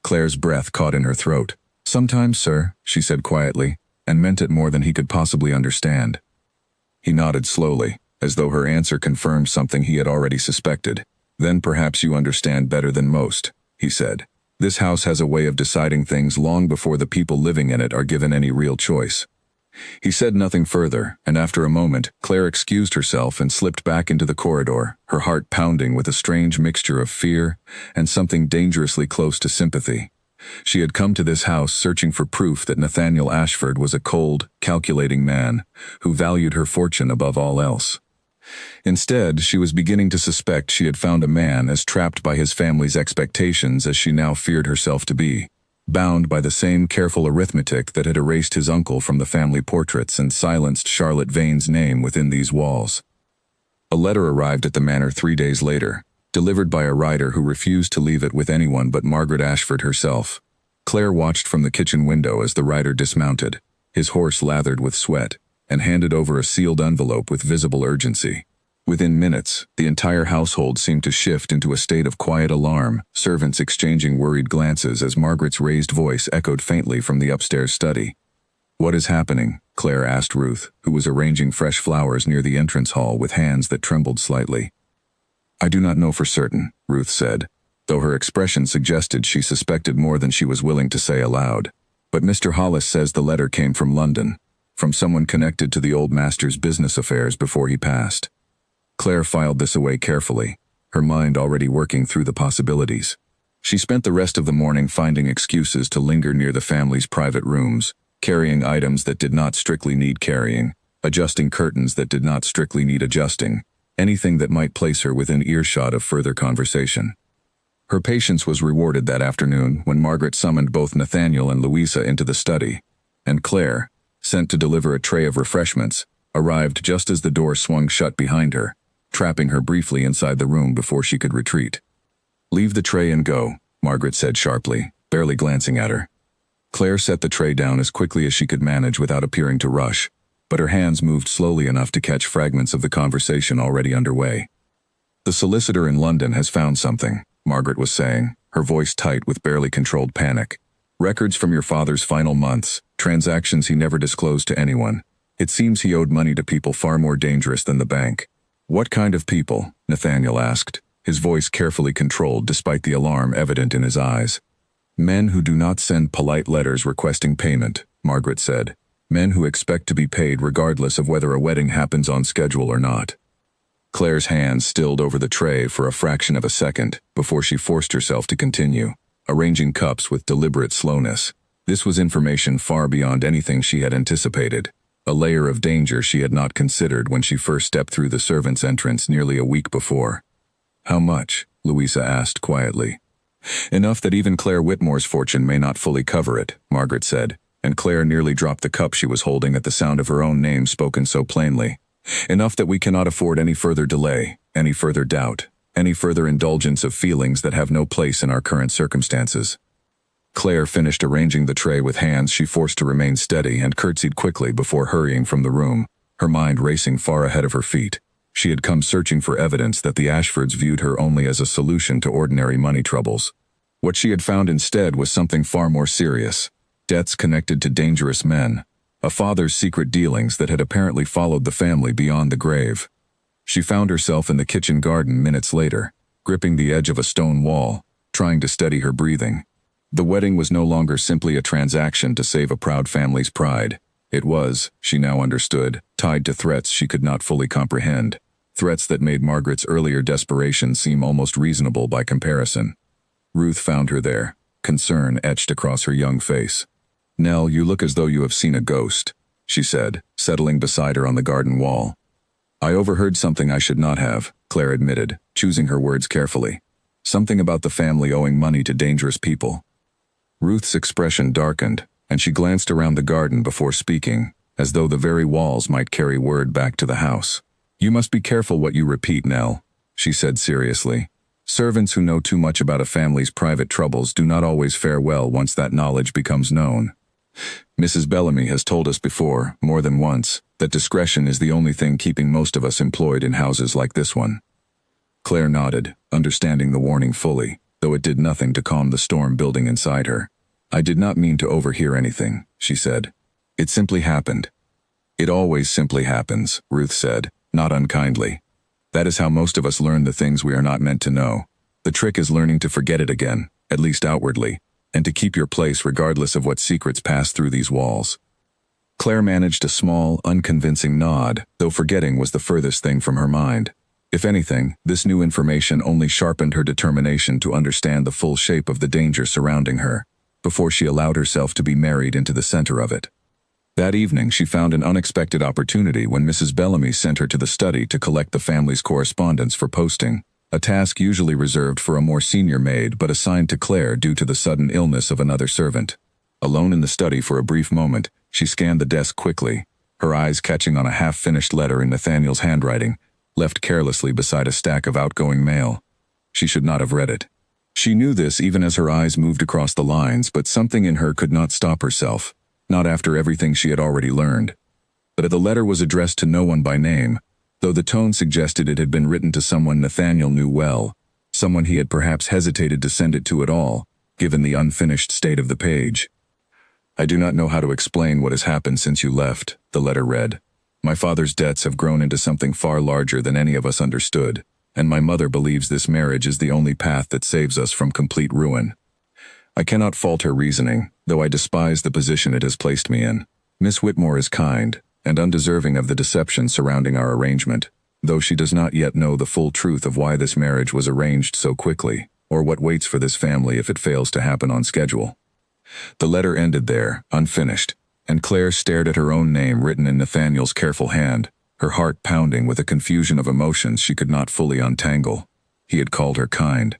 Claire's breath caught in her throat. "Sometimes, sir," she said quietly, and meant it more than he could possibly understand. He nodded slowly, as though her answer confirmed something he had already suspected. "Then perhaps you understand better than most," he said. "This house has a way of deciding things long before the people living in it are given any real choice." He said nothing further, and after a moment, Claire excused herself and slipped back into the corridor, her heart pounding with a strange mixture of fear and something dangerously close to sympathy. She had come to this house searching for proof that Nathaniel Ashford was a cold, calculating man who valued her fortune above all else. Instead, she was beginning to suspect she had found a man as trapped by his family's expectations as she now feared herself to be, bound by the same careful arithmetic that had erased his uncle from the family portraits and silenced Charlotte Vane's name within these walls. A letter arrived at the manor 3 days later, delivered by a rider who refused to leave it with anyone but Margaret Ashford herself. Claire watched from the kitchen window as the rider dismounted, his horse lathered with sweat, and handed over a sealed envelope with visible urgency. Within minutes, the entire household seemed to shift into a state of quiet alarm, servants exchanging worried glances as Margaret's raised voice echoed faintly from the upstairs study. "What is happening?" Claire asked Ruth, who was arranging fresh flowers near the entrance hall with hands that trembled slightly. "I do not know for certain," Ruth said, though her expression suggested she suspected more than she was willing to say aloud. "But Mr. Hollis says the letter came from London, from someone connected to the old master's business affairs before he passed." Claire filed this away carefully, her mind already working through the possibilities. She spent the rest of the morning finding excuses to linger near the family's private rooms, carrying items that did not strictly need carrying, adjusting curtains that did not strictly need adjusting, anything that might place her within earshot of further conversation. Her patience was rewarded that afternoon when Margaret summoned both Nathaniel and Louisa into the study, and Claire, sent to deliver a tray of refreshments, arrived just as the door swung shut behind her, trapping her briefly inside the room before she could retreat. "Leave the tray and go," Margaret said sharply, barely glancing at her. Claire set the tray down as quickly as she could manage without appearing to rush, but her hands moved slowly enough to catch fragments of the conversation already underway. "The solicitor in London has found something," Margaret was saying, her voice tight with barely controlled panic. "Records from your father's final months, transactions he never disclosed to anyone. It seems he owed money to people far more dangerous than the bank." "What kind of people?" Nathaniel asked, his voice carefully controlled despite the alarm evident in his eyes. "Men who do not send polite letters requesting payment," Margaret said. "Men who expect to be paid regardless of whether a wedding happens on schedule or not." Claire's hands stilled over the tray for a fraction of a second before she forced herself to continue, arranging cups with deliberate slowness. This was information far beyond anything she had anticipated, a layer of danger she had not considered when she first stepped through the servants' entrance nearly a week before. "How much?" Louisa asked quietly. "Enough that even Claire Whitmore's fortune may not fully cover it," Margaret said, and Claire nearly dropped the cup she was holding at the sound of her own name spoken so plainly. "Enough that we cannot afford any further delay, any further doubt, any further indulgence of feelings that have no place in our current circumstances." Claire finished arranging the tray with hands she forced to remain steady and curtsied quickly before hurrying from the room, her mind racing far ahead of her feet. She had come searching for evidence that the Ashfords viewed her only as a solution to ordinary money troubles. What she had found instead was something far more serious: debts connected to dangerous men, a father's secret dealings that had apparently followed the family beyond the grave. She found herself in the kitchen garden minutes later, gripping the edge of a stone wall, trying to steady her breathing. The wedding was no longer simply a transaction to save a proud family's pride. It was, she now understood, tied to threats she could not fully comprehend, threats that made Margaret's earlier desperation seem almost reasonable by comparison. Ruth found her there, concern etched across her young face. "Nell, you look as though you have seen a ghost," she said, settling beside her on the garden wall. "I overheard something I should not have," Claire admitted, choosing her words carefully. "Something about the family owing money to dangerous people." Ruth's expression darkened, and she glanced around the garden before speaking, as though the very walls might carry word back to the house. "You must be careful what you repeat, Nell," she said seriously. "Servants who know too much about a family's private troubles do not always fare well once that knowledge becomes known. Mrs. Bellamy has told us before, more than once, that discretion is the only thing keeping most of us employed in houses like this one." Claire nodded, understanding the warning fully, though it did nothing to calm the storm building inside her. "I did not mean to overhear anything," she said. "It simply happened." "It always simply happens," Ruth said, not unkindly. "That is how most of us learn the things we are not meant to know. The trick is learning to forget it again, at least outwardly, and to keep your place regardless of what secrets pass through these walls." Claire managed a small, unconvincing nod, though forgetting was the furthest thing from her mind. If anything, this new information only sharpened her determination to understand the full shape of the danger surrounding her, before she allowed herself to be married into the center of it. That evening she found an unexpected opportunity when Mrs. Bellamy sent her to the study to collect the family's correspondence for posting, a task usually reserved for a more senior maid but assigned to Claire due to the sudden illness of another servant. Alone in the study for a brief moment, she scanned the desk quickly, her eyes catching on a half-finished letter in Nathaniel's handwriting, left carelessly beside a stack of outgoing mail. She should not have read it. She knew this even as her eyes moved across the lines, but something in her could not stop herself, not after everything she had already learned. But the letter was addressed to no one by name, though the tone suggested it had been written to someone Nathaniel knew well, someone he had perhaps hesitated to send it to at all, given the unfinished state of the page. "I do not know how to explain what has happened since you left," the letter read. "My father's debts have grown into something far larger than any of us understood, and my mother believes this marriage is the only path that saves us from complete ruin. I cannot fault her reasoning, though I despise the position it has placed me in. Miss Whitmore is kind, and undeserving of the deception surrounding our arrangement, though she does not yet know the full truth of why this marriage was arranged so quickly, or what waits for this family if it fails to happen on schedule." The letter ended there, unfinished, and Claire stared at her own name written in Nathaniel's careful hand, her heart pounding with a confusion of emotions she could not fully untangle. He had called her kind.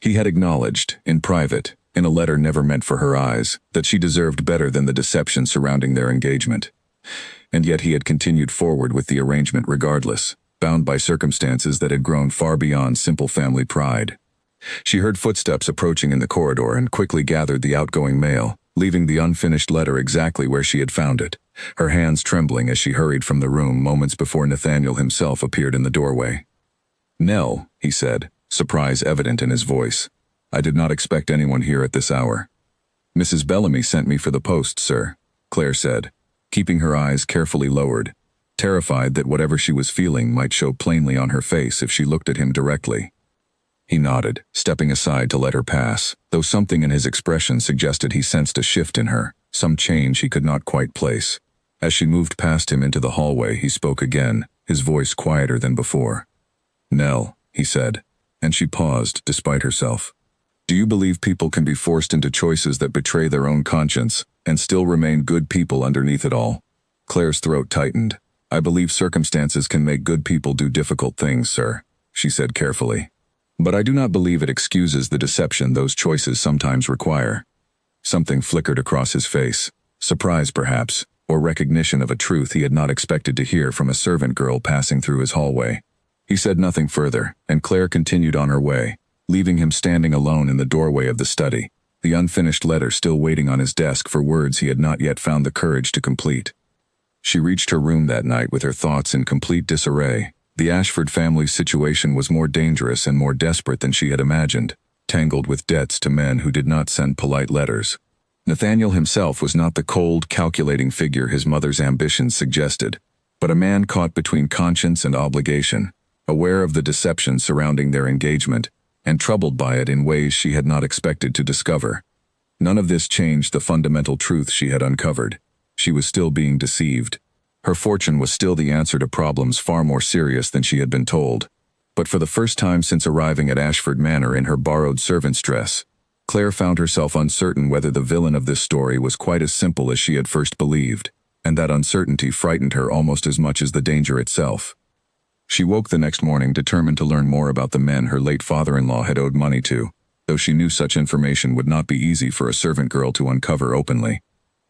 He had acknowledged, in private, in a letter never meant for her eyes, that she deserved better than the deception surrounding their engagement. And yet he had continued forward with the arrangement regardless, bound by circumstances that had grown far beyond simple family pride. She heard footsteps approaching in the corridor and quickly gathered the outgoing mail, leaving the unfinished letter exactly where she had found it, her hands trembling as she hurried from the room moments before Nathaniel himself appeared in the doorway. "Nell," he said, surprise evident in his voice. "I did not expect anyone here at this hour." "Mrs. Bellamy sent me for the post, sir," Claire said, keeping her eyes carefully lowered, terrified that whatever she was feeling might show plainly on her face if she looked at him directly. He nodded, stepping aside to let her pass, though something in his expression suggested he sensed a shift in her, some change he could not quite place. As she moved past him into the hallway, he spoke again, his voice quieter than before. "Nell," he said, and she paused despite herself. "Do you believe people can be forced into choices that betray their own conscience, and still remain good people underneath it all?" Claire's throat tightened. "I believe circumstances can make good people do difficult things, sir," she said carefully. "But I do not believe it excuses the deception those choices sometimes require." Something flickered across his face, surprise perhaps, or recognition of a truth he had not expected to hear from a servant girl passing through his hallway. He said nothing further, and Claire continued on her way, leaving him standing alone in the doorway of the study, the unfinished letter still waiting on his desk for words he had not yet found the courage to complete. She reached her room that night with her thoughts in complete disarray, The Ashford family's situation was more dangerous and more desperate than she had imagined, tangled with debts to men who did not send polite letters. Nathaniel himself was not the cold, calculating figure his mother's ambitions suggested, but a man caught between conscience and obligation, aware of the deception surrounding their engagement, and troubled by it in ways she had not expected to discover. None of this changed the fundamental truth she had uncovered. She was still being deceived. Her fortune was still the answer to problems far more serious than she had been told. But for the first time since arriving at Ashford Manor in her borrowed servant's dress, Claire found herself uncertain whether the villain of this story was quite as simple as she had first believed, and that uncertainty frightened her almost as much as the danger itself. She woke the next morning determined to learn more about the men her late father-in-law had owed money to, though she knew such information would not be easy for a servant girl to uncover openly.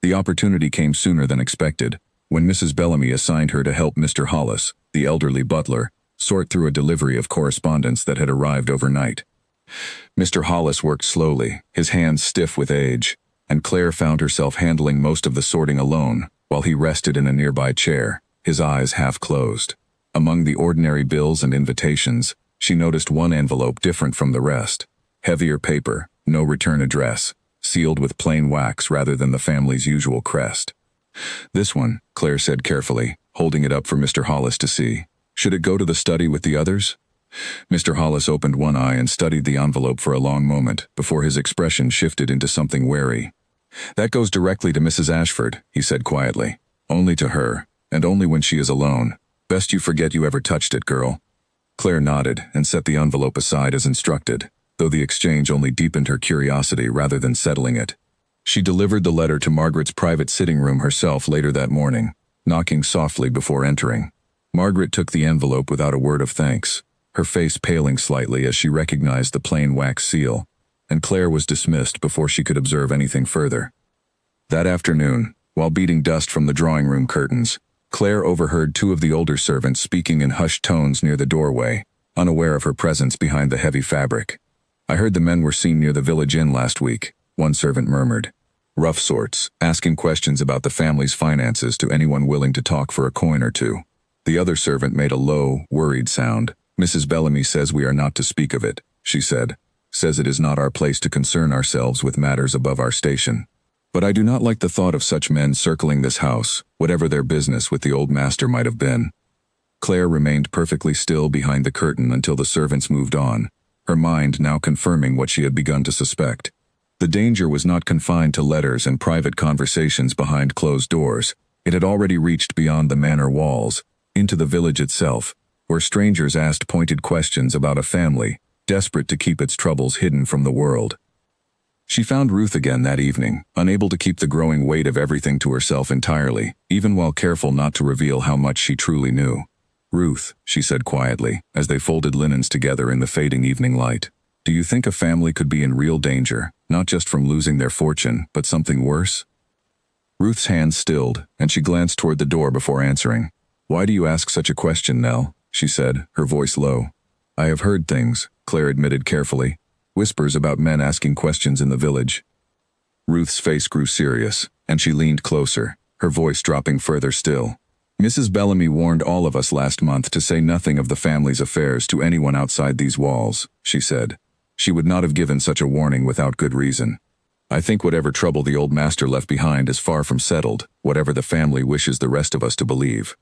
The opportunity came sooner than expected, when Mrs. Bellamy assigned her to help Mr. Hollis, the elderly butler, sort through a delivery of correspondence that had arrived overnight. Mr. Hollis worked slowly, his hands stiff with age, and Claire found herself handling most of the sorting alone, while he rested in a nearby chair, his eyes half closed. Among the ordinary bills and invitations, she noticed one envelope different from the rest. Heavier paper, no return address, sealed with plain wax rather than the family's usual crest. "This one," Claire said carefully, holding it up for Mr. Hollis to see. "Should it go to the study with the others?" Mr. Hollis opened one eye and studied the envelope for a long moment before his expression shifted into something wary. "That goes directly to Mrs. Ashford," he said quietly. "Only to her, and only when she is alone. Best you forget you ever touched it, girl." Claire nodded and set the envelope aside as instructed, though the exchange only deepened her curiosity rather than settling it. She delivered the letter to Margaret's private sitting room herself later that morning, knocking softly before entering. Margaret took the envelope without a word of thanks, her face paling slightly as she recognized the plain wax seal, and Claire was dismissed before she could observe anything further. That afternoon, while beating dust from the drawing room curtains, Claire overheard two of the older servants speaking in hushed tones near the doorway, unaware of her presence behind the heavy fabric. "I heard the men were seen near the village inn last week," one servant murmured. "Rough sorts, asking questions about the family's finances to anyone willing to talk for a coin or two." The other servant made a low, worried sound. "Mrs. Bellamy says we are not to speak of it," she said. "Says it is not our place to concern ourselves with matters above our station. But I do not like the thought of such men circling this house, whatever their business with the old master might have been." Claire remained perfectly still behind the curtain until the servants moved on, her mind now confirming what she had begun to suspect. The danger was not confined to letters and private conversations behind closed doors. It had already reached beyond the manor walls, into the village itself, where strangers asked pointed questions about a family, desperate to keep its troubles hidden from the world. She found Ruth again that evening, unable to keep the growing weight of everything to herself entirely, even while careful not to reveal how much she truly knew. "Ruth," she said quietly, as they folded linens together in the fading evening light, "do you think a family could be in real danger, not just from losing their fortune, but something worse?" Ruth's hands stilled, and she glanced toward the door before answering. "Why do you ask such a question, Nell?" she said, her voice low. "I have heard things," Claire admitted carefully. "Whispers about men asking questions in the village." Ruth's face grew serious, and she leaned closer, her voice dropping further still. "Mrs. Bellamy warned all of us last month to say nothing of the family's affairs to anyone outside these walls," she said. "She would not have given such a warning without good reason. I think whatever trouble the old master left behind is far from settled, whatever the family wishes the rest of us to believe."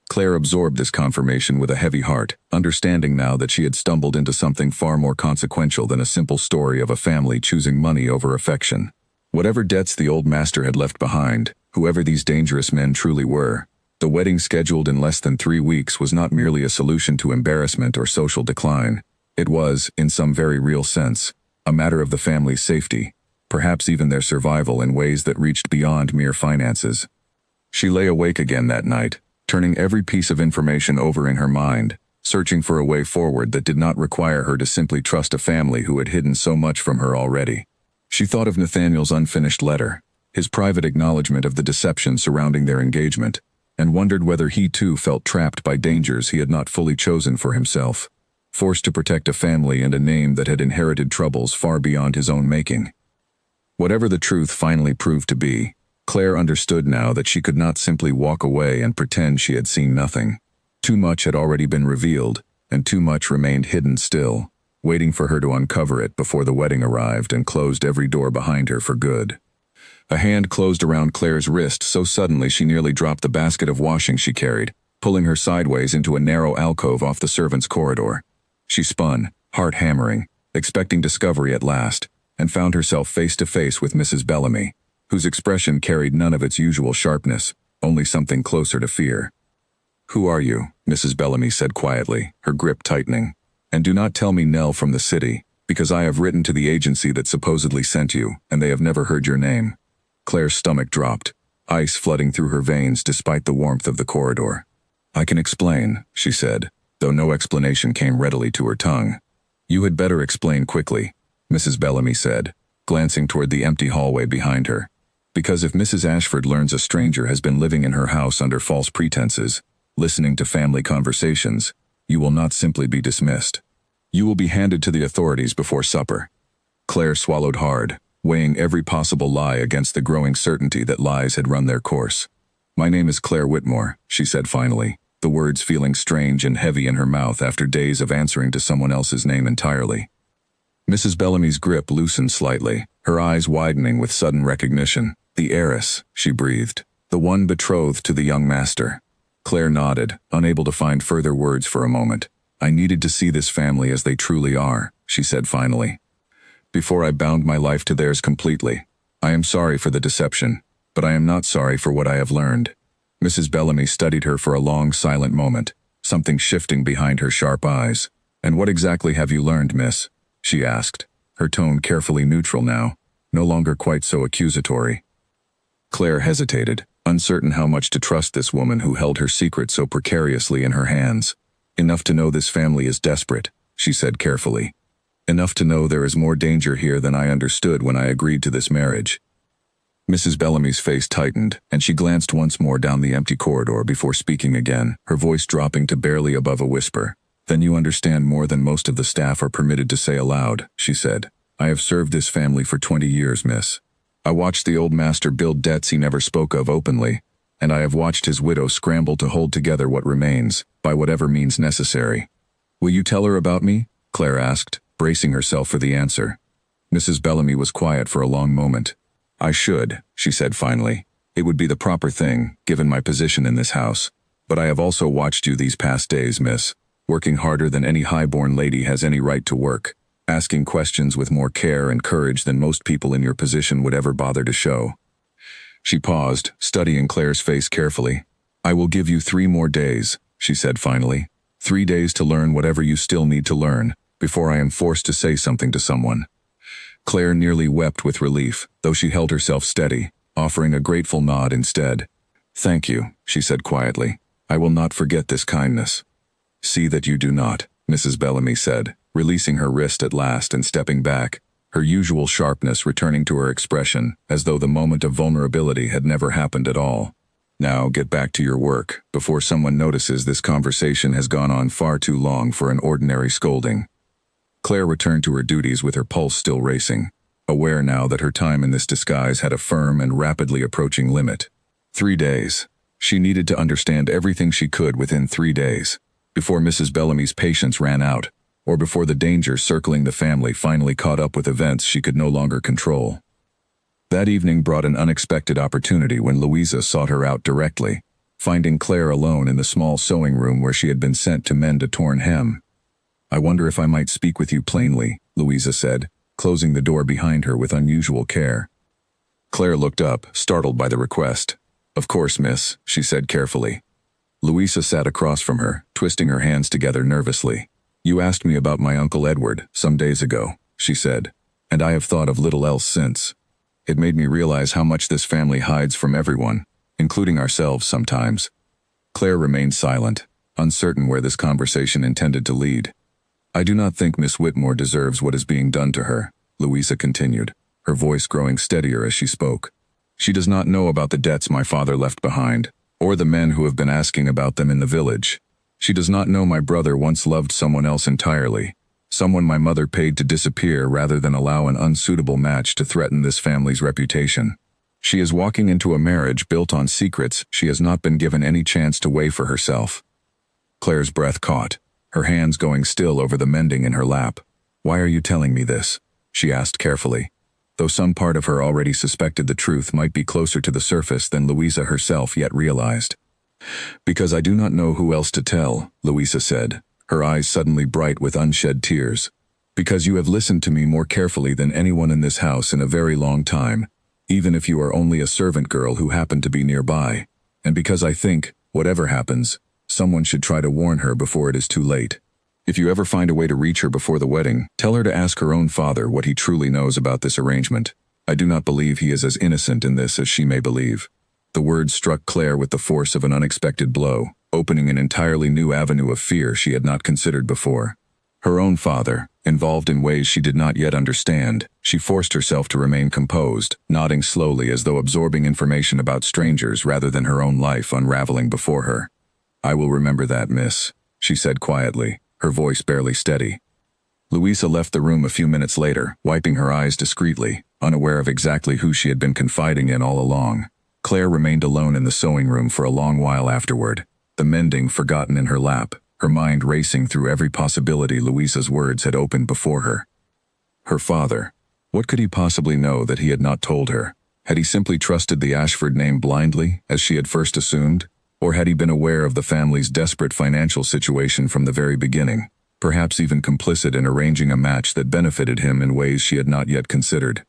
Claire absorbed this confirmation with a heavy heart, understanding now that she had stumbled into something far more consequential than a simple story of a family choosing money over affection. Whatever debts the old master had left behind, whoever these dangerous men truly were, the wedding scheduled in less than 3 weeks was not merely a solution to embarrassment or social decline. It was, in some very real sense, a matter of the family's safety, perhaps even their survival in ways that reached beyond mere finances. She lay awake again that night, turning every piece of information over in her mind, searching for a way forward that did not require her to simply trust a family who had hidden so much from her already. She thought of Nathaniel's unfinished letter, his private acknowledgement of the deception surrounding their engagement, and wondered whether he too felt trapped by dangers he had not fully chosen for himself, forced to protect a family and a name that had inherited troubles far beyond his own making. Whatever the truth finally proved to be, Claire understood now that she could not simply walk away and pretend she had seen nothing. Too much had already been revealed, and too much remained hidden still, waiting for her to uncover it before the wedding arrived and closed every door behind her for good. A hand closed around Claire's wrist so suddenly she nearly dropped the basket of washing she carried, pulling her sideways into a narrow alcove off the servants' corridor. She spun, heart hammering, expecting discovery at last, and found herself face to face with Mrs. Bellamy, whose expression carried none of its usual sharpness, only something closer to fear. "Who are you?" Mrs. Bellamy said quietly, her grip tightening. "And do not tell me Nell from the city, because I have written to the agency that supposedly sent you, and they have never heard your name." Claire's stomach dropped, ice flooding through her veins despite the warmth of the corridor. "I can explain," she said, though no explanation came readily to her tongue. "You had better explain quickly," Mrs. Bellamy said, glancing toward the empty hallway behind her. "Because if Mrs. Ashford learns a stranger has been living in her house under false pretenses, listening to family conversations, you will not simply be dismissed. You will be handed to the authorities before supper." Claire swallowed hard, weighing every possible lie against the growing certainty that lies had run their course. "My name is Claire Whitmore," she said finally, the words feeling strange and heavy in her mouth after days of answering to someone else's name entirely. Mrs. Bellamy's grip loosened slightly, her eyes widening with sudden recognition. "The heiress," she breathed, "the one betrothed to the young master." Claire nodded, unable to find further words for a moment. "I needed to see this family as they truly are," she said finally, "before I bound my life to theirs completely. I am sorry for the deception, but I am not sorry for what I have learned." Mrs. Bellamy studied her for a long, silent moment, something shifting behind her sharp eyes. "And what exactly have you learned, miss?" she asked, her tone carefully neutral now, no longer quite so accusatory. Claire hesitated, uncertain how much to trust this woman who held her secret so precariously in her hands. "Enough to know this family is desperate," she said carefully. "Enough to know there is more danger here than I understood when I agreed to this marriage." Mrs. Bellamy's face tightened, and she glanced once more down the empty corridor before speaking again, her voice dropping to barely above a whisper. "Then you understand more than most of the staff are permitted to say aloud," she said. "I have served this family for 20 years, miss. I watched the old master build debts he never spoke of openly, and I have watched his widow scramble to hold together what remains, by whatever means necessary." "Will you tell her about me?" Claire asked, bracing herself for the answer. Mrs. Bellamy was quiet for a long moment. "I should," she said finally. "It would be the proper thing, given my position in this house. But I have also watched you these past days, miss, working harder than any high-born lady has any right to work, asking questions with more care and courage than most people in your position would ever bother to show." She paused, studying Claire's face carefully. "I will give you 3 more days," she said finally. 3 days to learn whatever you still need to learn, before I am forced to say something to someone." Claire nearly wept with relief, though she held herself steady, offering a grateful nod instead. "Thank you," she said quietly. "I will not forget this kindness." "See that you do not," Mrs. Bellamy said, releasing her wrist at last and stepping back, her usual sharpness returning to her expression, as though the moment of vulnerability had never happened at all. "Now get back to your work, before someone notices this conversation has gone on far too long for an ordinary scolding." Claire returned to her duties with her pulse still racing, aware now that her time in this disguise had a firm and rapidly approaching limit. 3 days. She needed to understand everything she could within 3 days, before Mrs. Bellamy's patience ran out, or before the danger circling the family finally caught up with events she could no longer control. That evening brought an unexpected opportunity when Louisa sought her out directly, finding Claire alone in the small sewing room where she had been sent to mend a torn hem. "I wonder if I might speak with you plainly," Louisa said, closing the door behind her with unusual care. Claire looked up, startled by the request. "Of course, miss," she said carefully. Louisa sat across from her, twisting her hands together nervously. "You asked me about my Uncle Edward, some days ago," she said, "and I have thought of little else since. It made me realize how much this family hides from everyone, including ourselves sometimes." Claire remained silent, uncertain where this conversation intended to lead. "I do not think Miss Whitmore deserves what is being done to her," Louisa continued, her voice growing steadier as she spoke. "She does not know about the debts my father left behind, or the men who have been asking about them in the village. She does not know my brother once loved someone else entirely, someone my mother paid to disappear rather than allow an unsuitable match to threaten this family's reputation. She is walking into a marriage built on secrets she has not been given any chance to weigh for herself." Claire's breath caught, her hands going still over the mending in her lap. "Why are you telling me this?" she asked carefully, though some part of her already suspected the truth might be closer to the surface than Louisa herself yet realized. "Because I do not know who else to tell," Louisa said, her eyes suddenly bright with unshed tears. "Because you have listened to me more carefully than anyone in this house in a very long time, even if you are only a servant girl who happened to be nearby. And because I think, whatever happens, someone should try to warn her before it is too late. If you ever find a way to reach her before the wedding, tell her to ask her own father what he truly knows about this arrangement. I do not believe he is as innocent in this as she may believe." The words struck Claire with the force of an unexpected blow, opening an entirely new avenue of fear she had not considered before. Her own father, involved in ways she did not yet understand, she forced herself to remain composed, nodding slowly as though absorbing information about strangers rather than her own life unraveling before her. "I will remember that, miss," she said quietly, her voice barely steady. Louisa left the room a few minutes later, wiping her eyes discreetly, unaware of exactly who she had been confiding in all along. Claire remained alone in the sewing room for a long while afterward, the mending forgotten in her lap, her mind racing through every possibility Louisa's words had opened before her. Her father. What could he possibly know that he had not told her? Had he simply trusted the Ashford name blindly, as she had first assumed? Or had he been aware of the family's desperate financial situation from the very beginning, perhaps even complicit in arranging a match that benefited him in ways she had not yet considered?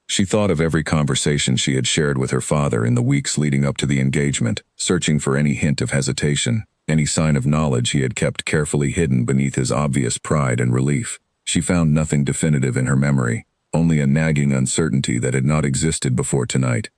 She thought of every conversation she had shared with her father in the weeks leading up to the engagement, searching for any hint of hesitation, any sign of knowledge he had kept carefully hidden beneath his obvious pride and relief. She found nothing definitive in her memory, only a nagging uncertainty that had not existed before tonight.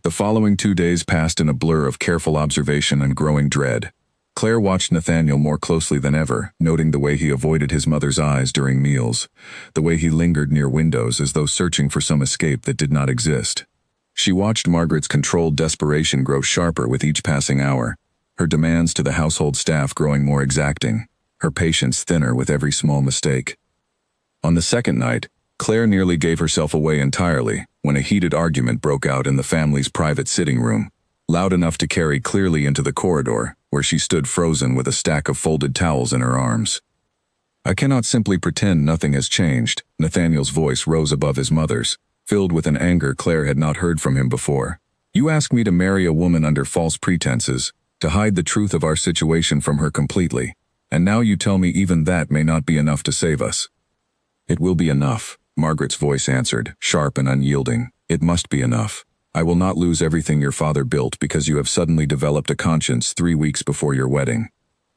The following 2 days passed in a blur of careful observation and growing dread. Claire watched Nathaniel more closely than ever, noting the way he avoided his mother's eyes during meals, the way he lingered near windows as though searching for some escape that did not exist. She watched Margaret's controlled desperation grow sharper with each passing hour, her demands to the household staff growing more exacting, her patience thinner with every small mistake. On the second night, Claire nearly gave herself away entirely when a heated argument broke out in the family's private sitting room, loud enough to carry clearly into the corridor, where she stood frozen with a stack of folded towels in her arms. "I cannot simply pretend nothing has changed," Nathaniel's voice rose above his mother's, filled with an anger Claire had not heard from him before. "You asked me to marry a woman under false pretenses, to hide the truth of our situation from her completely, and now you tell me even that may not be enough to save us." "It will be enough," Margaret's voice answered, sharp and unyielding. "It must be enough. I will not lose everything your father built because you have suddenly developed a conscience 3 weeks before your wedding."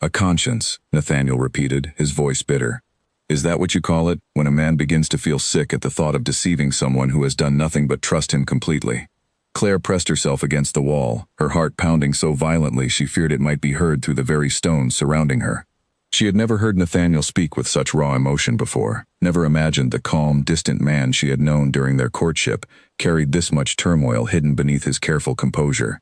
"A conscience," Nathaniel repeated, his voice bitter. "Is that what you call it, when a man begins to feel sick at the thought of deceiving someone who has done nothing but trust him completely?" Claire pressed herself against the wall, her heart pounding so violently she feared it might be heard through the very stones surrounding her. She had never heard Nathaniel speak with such raw emotion before, never imagined the calm, distant man she had known during their courtship carried this much turmoil hidden beneath his careful composure.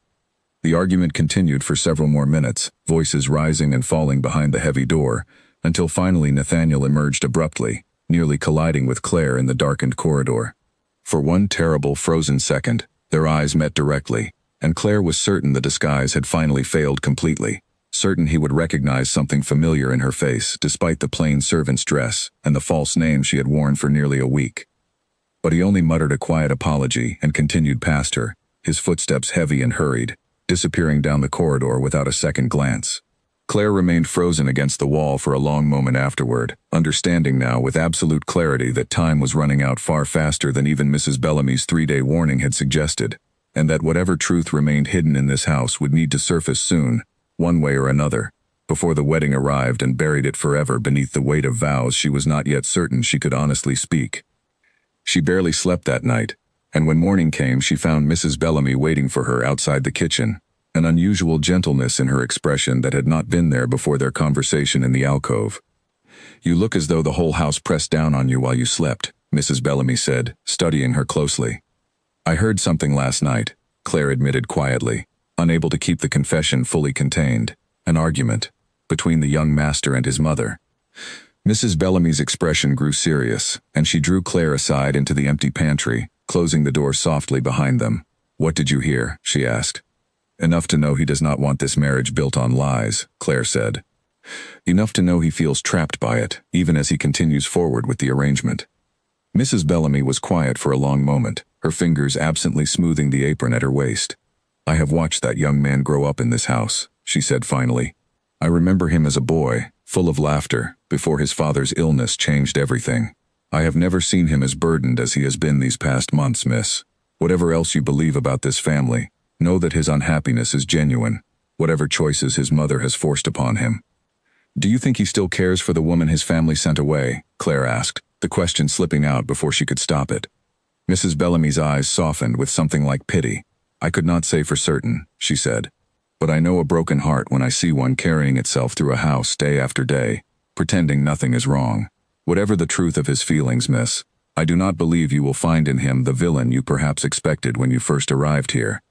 The argument continued for several more minutes, voices rising and falling behind the heavy door, until finally Nathaniel emerged abruptly, nearly colliding with Claire in the darkened corridor. For one terrible, frozen second, their eyes met directly, and Claire was certain the disguise had finally failed completely. Certain he would recognize something familiar in her face, despite the plain servant's dress and the false name she had worn for nearly a week. But he only muttered a quiet apology and continued past her, his footsteps heavy and hurried, disappearing down the corridor without a second glance. Claire remained frozen against the wall for a long moment afterward, understanding now with absolute clarity that time was running out far faster than even Mrs. Bellamy's 3-day warning had suggested, and that whatever truth remained hidden in this house would need to surface soon, one way or another, before the wedding arrived and buried it forever beneath the weight of vows she was not yet certain she could honestly speak. She barely slept that night, and when morning came she found Mrs. Bellamy waiting for her outside the kitchen, an unusual gentleness in her expression that had not been there before their conversation in the alcove. "You look as though the whole house pressed down on you while you slept," Mrs. Bellamy said, studying her closely. "I heard something last night," Claire admitted quietly, unable to keep the confession fully contained. "An argument between the young master and his mother." Mrs. Bellamy's expression grew serious, and she drew Claire aside into the empty pantry, closing the door softly behind them. "What did you hear?" she asked. "Enough to know he does not want this marriage built on lies," Claire said. enough to know he feels trapped by it, even as he continues forward with the arrangement. Mrs. Bellamy was quiet for a long moment, her fingers absently smoothing the apron at her waist. "I have watched that young man grow up in this house," she said finally. "I remember him as a boy, full of laughter, before his father's illness changed everything. I have never seen him as burdened as he has been these past months, miss. Whatever else you believe about this family, know that his unhappiness is genuine, whatever choices his mother has forced upon him." "Do you think he still cares for the woman his family sent away?" Claire asked, the question slipping out before she could stop it. Mrs. Bellamy's eyes softened with something like pity. "I could not say for certain," she said. "But I know a broken heart when I see one carrying itself through a house day after day, pretending nothing is wrong. Whatever the truth of his feelings, miss, I do not believe you will find in him the villain you perhaps expected when you first arrived here."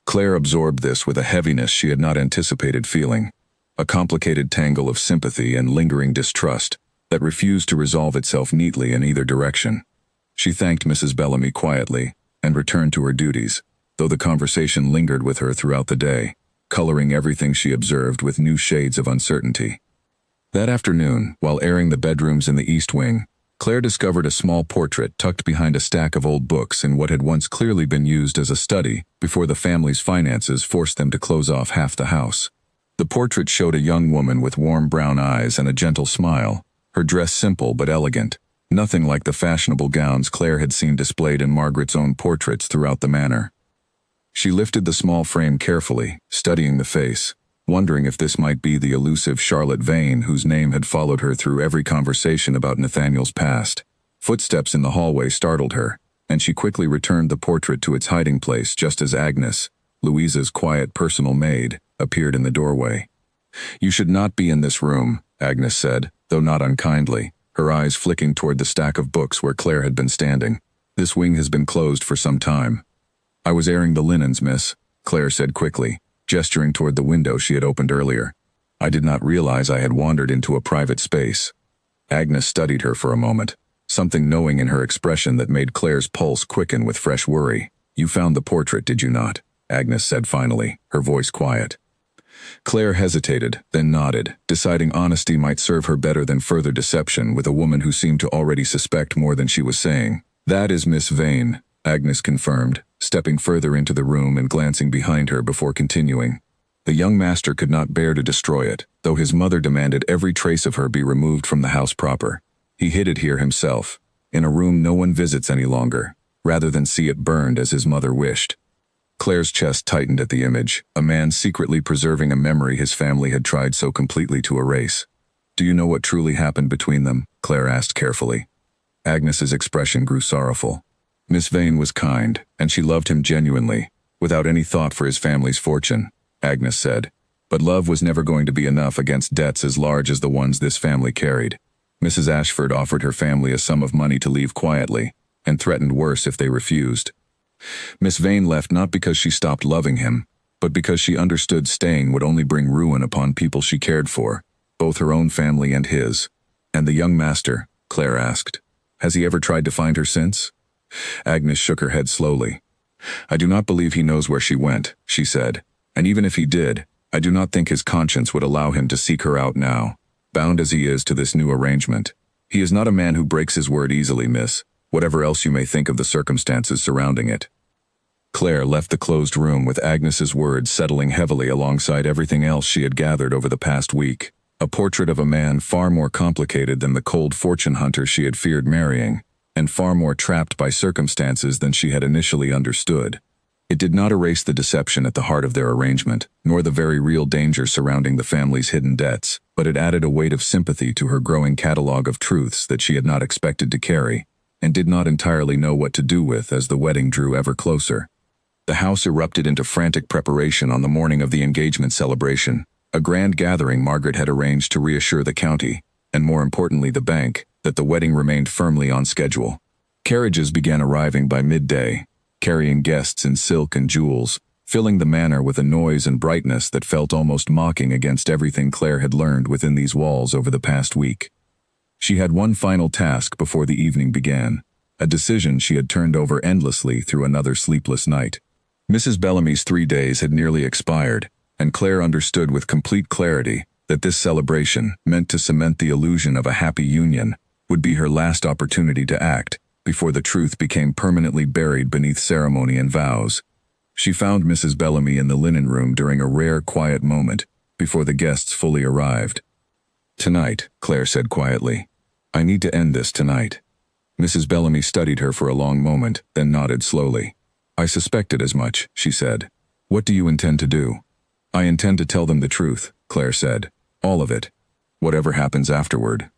Claire absorbed this with a heaviness she had not anticipated feeling, a complicated tangle of sympathy and lingering distrust that refused to resolve itself neatly in either direction. She thanked Mrs. Bellamy quietly and returned to her duties, though the conversation lingered with her throughout the day, coloring everything she observed with new shades of uncertainty. That afternoon, while airing the bedrooms in the East Wing, Claire discovered a small portrait tucked behind a stack of old books in what had once clearly been used as a study before the family's finances forced them to close off half the house. The portrait showed a young woman with warm brown eyes and a gentle smile, her dress simple but elegant, nothing like the fashionable gowns Claire had seen displayed in Margaret's own portraits throughout the manor. She lifted the small frame carefully, studying the face, wondering if this might be the elusive Charlotte Vane whose name had followed her through every conversation about Nathaniel's past. Footsteps in the hallway startled her, and she quickly returned the portrait to its hiding place just as Agnes, Louisa's quiet personal maid, appeared in the doorway. "You should not be in this room," Agnes said, though not unkindly, her eyes flicking toward the stack of books where Claire had been standing. "This wing has been closed for some time." "I was airing the linens, miss," Claire said quickly, gesturing toward the window she had opened earlier. "I did not realize I had wandered into a private space." Agnes studied her for a moment, something knowing in her expression that made Claire's pulse quicken with fresh worry. "You found the portrait, did you not?" Agnes said finally, her voice quiet. Claire hesitated, then nodded, deciding honesty might serve her better than further deception with a woman who seemed to already suspect more than she was saying. "That is Miss Vane," Agnes confirmed, stepping further into the room and glancing behind her before continuing. "The young master could not bear to destroy it, though his mother demanded every trace of her be removed from the house proper. He hid it here himself, in a room no one visits any longer, rather than see it burned as his mother wished." Claire's chest tightened at the image, a man secretly preserving a memory his family had tried so completely to erase. "Do you know what truly happened between them?" Claire asked carefully. Agnes's expression grew sorrowful. "Miss Vane was kind, and she loved him genuinely, without any thought for his family's fortune," Agnes said. "But love was never going to be enough against debts as large as the ones this family carried. Mrs. Ashford offered her family a sum of money to leave quietly, and threatened worse if they refused. Miss Vane left not because she stopped loving him, but because she understood staying would only bring ruin upon people she cared for, both her own family and his." "And the young master?" Claire asked. "Has he ever tried to find her since?" Agnes shook her head slowly. "I do not believe he knows where she went," she said, "and even if he did, I do not think his conscience would allow him to seek her out now, bound as he is to this new arrangement. He is not a man who breaks his word easily, miss, whatever else you may think of the circumstances surrounding it." Claire left the closed room with Agnes's words settling heavily alongside everything else she had gathered over the past week. A portrait of a man far more complicated than the cold fortune hunter she had feared marrying, and far more trapped by circumstances than she had initially understood. It did not erase the deception at the heart of their arrangement, nor the very real danger surrounding the family's hidden debts, but it added a weight of sympathy to her growing catalog of truths that she had not expected to carry, and did not entirely know what to do with as the wedding drew ever closer. The house erupted into frantic preparation on the morning of the engagement celebration, a grand gathering Margaret had arranged to reassure the county, and more importantly the bank, that the wedding remained firmly on schedule. Carriages began arriving by midday, carrying guests in silk and jewels, filling the manor with a noise and brightness that felt almost mocking against everything Claire had learned within these walls over the past week. She had one final task before the evening began, a decision she had turned over endlessly through another sleepless night. Mrs. Bellamy's 3 days had nearly expired, and Claire understood with complete clarity that this celebration, meant to cement the illusion of a happy union, would be her last opportunity to act, before the truth became permanently buried beneath ceremony and vows. She found Mrs. Bellamy in the linen room during a rare, quiet moment, before the guests fully arrived. "Tonight," Claire said quietly. "I need to end this tonight." Mrs. Bellamy studied her for a long moment, then nodded slowly. "I suspected as much," she said. "What do you intend to do?" "I intend to tell them the truth," Claire said. "All of it. Whatever happens afterward."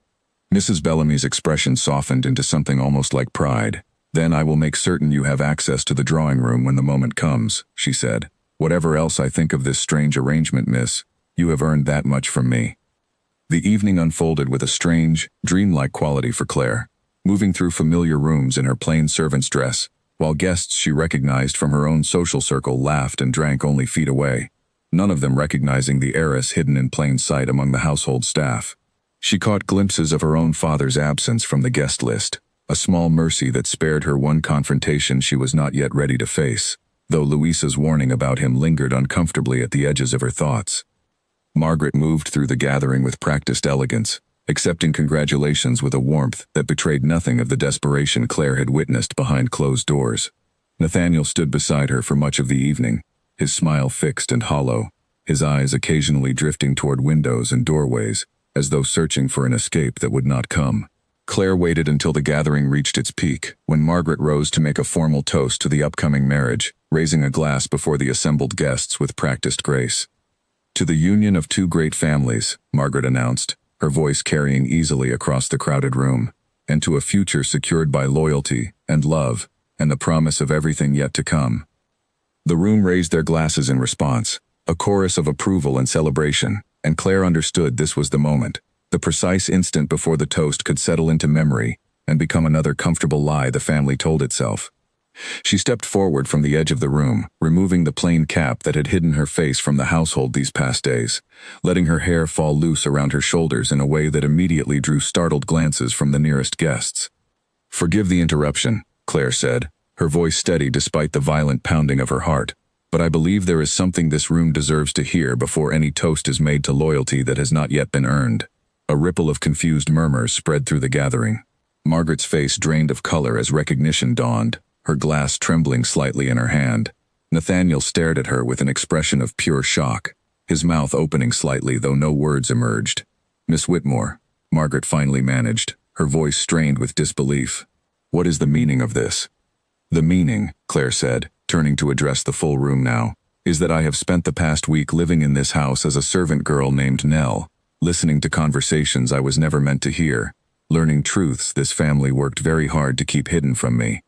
Mrs. Bellamy's expression softened into something almost like pride. "Then I will make certain you have access to the drawing room when the moment comes," she said. "Whatever else I think of this strange arrangement, miss, you have earned that much from me." The evening unfolded with a strange, dreamlike quality for Claire, moving through familiar rooms in her plain servant's dress, while guests she recognized from her own social circle laughed and drank only feet away, none of them recognizing the heiress hidden in plain sight among the household staff. She caught glimpses of her own father's absence from the guest list, a small mercy that spared her one confrontation she was not yet ready to face, though Louisa's warning about him lingered uncomfortably at the edges of her thoughts. Margaret moved through the gathering with practiced elegance, accepting congratulations with a warmth that betrayed nothing of the desperation Claire had witnessed behind closed doors. Nathaniel stood beside her for much of the evening, his smile fixed and hollow, his eyes occasionally drifting toward windows and doorways, as though searching for an escape that would not come. Claire waited until the gathering reached its peak, when Margaret rose to make a formal toast to the upcoming marriage, raising a glass before the assembled guests with practiced grace. "To the union of two great families," Margaret announced, her voice carrying easily across the crowded room, "and to a future secured by loyalty and love and the promise of everything yet to come." The room raised their glasses in response, a chorus of approval and celebration, and Claire understood this was the moment, the precise instant before the toast could settle into memory and become another comfortable lie the family told itself. She stepped forward from the edge of the room, removing the plain cap that had hidden her face from the household these past days, letting her hair fall loose around her shoulders in a way that immediately drew startled glances from the nearest guests. "Forgive the interruption," Claire said, her voice steady despite the violent pounding of her heart, "but I believe there is something this room deserves to hear before any toast is made to loyalty that has not yet been earned." A ripple of confused murmurs spread through the gathering. Margaret's face drained of color as recognition dawned, her glass trembling slightly in her hand. Nathaniel stared at her with an expression of pure shock, his mouth opening slightly though no words emerged. "Miss Whitmore," Margaret finally managed, her voice strained with disbelief. "What is the meaning of this?" "The meaning," Claire said, turning to address the full room now, "is that I have spent the past week living in this house as a servant girl named Nell, listening to conversations I was never meant to hear, learning truths this family worked very hard to keep hidden from me."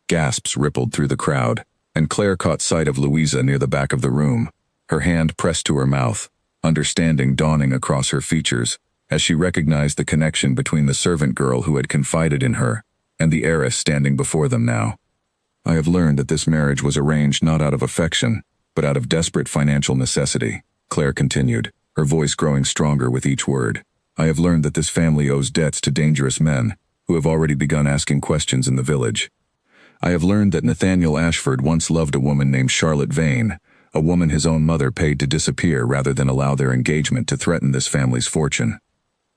Gasps rippled through the crowd, and Claire caught sight of Louisa near the back of the room, her hand pressed to her mouth, understanding dawning across her features, as she recognized the connection between the servant girl who had confided in her and the heiress standing before them now. "I have learned that this marriage was arranged not out of affection, but out of desperate financial necessity," Claire continued, her voice growing stronger with each word. "I have learned that this family owes debts to dangerous men, who have already begun asking questions in the village. I have learned that Nathaniel Ashford once loved a woman named Charlotte Vane, a woman his own mother paid to disappear rather than allow their engagement to threaten this family's fortune."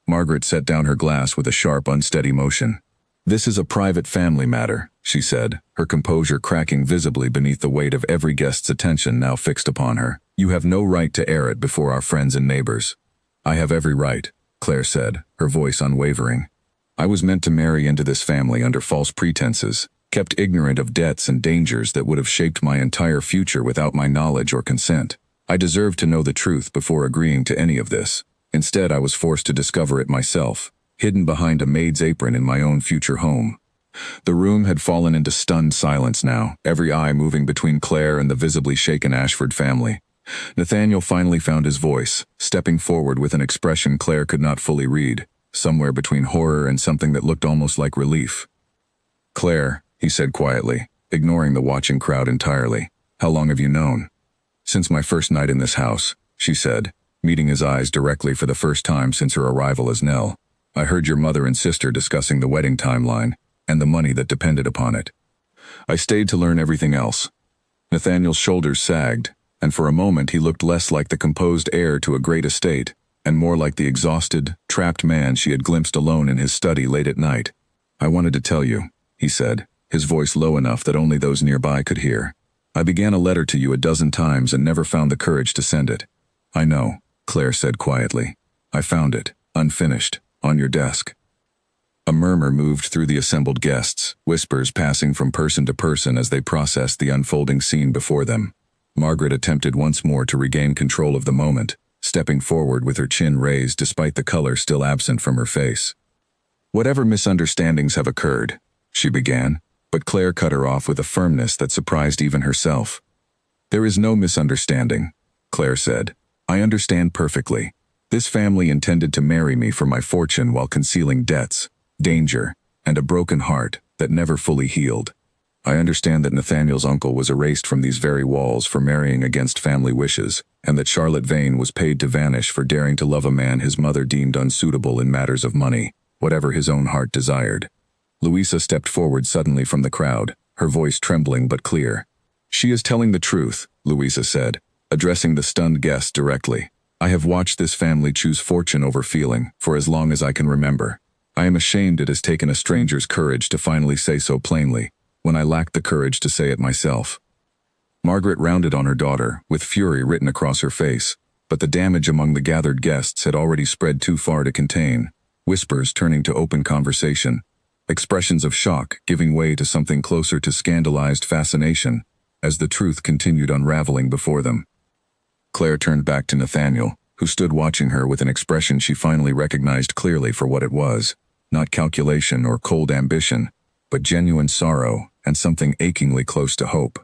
Margaret set down her glass with a sharp, unsteady motion. "This is a private family matter," she said, her composure cracking visibly beneath the weight of every guest's attention now fixed upon her. "You have no right to air it before our friends and neighbors." "I have every right," Claire said, her voice unwavering. "I was meant to marry into this family under false pretenses, kept ignorant of debts and dangers that would have shaped my entire future without my knowledge or consent. I deserved to know the truth before agreeing to any of this. Instead, I was forced to discover it myself, hidden behind a maid's apron in my own future home." The room had fallen into stunned silence now, every eye moving between Claire and the visibly shaken Ashford family. Nathaniel finally found his voice, stepping forward with an expression Claire could not fully read, somewhere between horror and something that looked almost like relief. "Claire," he said quietly, ignoring the watching crowd entirely, "how long have you known?" "Since my first night in this house," she said, meeting his eyes directly for the first time since her arrival as Nell. "I heard your mother and sister discussing the wedding timeline and the money that depended upon it. I stayed to learn everything else." Nathaniel's shoulders sagged, and for a moment he looked less like the composed heir to a great estate and more like the exhausted, trapped man she had glimpsed alone in his study late at night. "I wanted to tell you," he said, his voice low enough that only those nearby could hear. "I began a letter to you a dozen times and never found the courage to send it." "I know," Claire said quietly. "I found it, unfinished, on your desk." A murmur moved through the assembled guests, whispers passing from person to person as they processed the unfolding scene before them. Margaret attempted once more to regain control of the moment, stepping forward with her chin raised despite the color still absent from her face. "Whatever misunderstandings have occurred," she began, but Claire cut her off with a firmness that surprised even herself. "There is no misunderstanding," Claire said. "I understand perfectly. This family intended to marry me for my fortune while concealing debts, danger, and a broken heart that never fully healed. I understand that Nathaniel's uncle was erased from these very walls for marrying against family wishes, and that Charlotte Vane was paid to vanish for daring to love a man his mother deemed unsuitable in matters of money, whatever his own heart desired." Louisa stepped forward suddenly from the crowd, her voice trembling but clear. "She is telling the truth," Louisa said, addressing the stunned guests directly. "I have watched this family choose fortune over feeling for as long as I can remember. I am ashamed it has taken a stranger's courage to finally say so plainly, when I lacked the courage to say it myself." Margaret rounded on her daughter, with fury written across her face, but the damage among the gathered guests had already spread too far to contain, whispers turning to open conversation, expressions of shock giving way to something closer to scandalized fascination, as the truth continued unraveling before them. Claire turned back to Nathaniel, who stood watching her with an expression she finally recognized clearly for what it was, not calculation or cold ambition, but genuine sorrow and something achingly close to hope.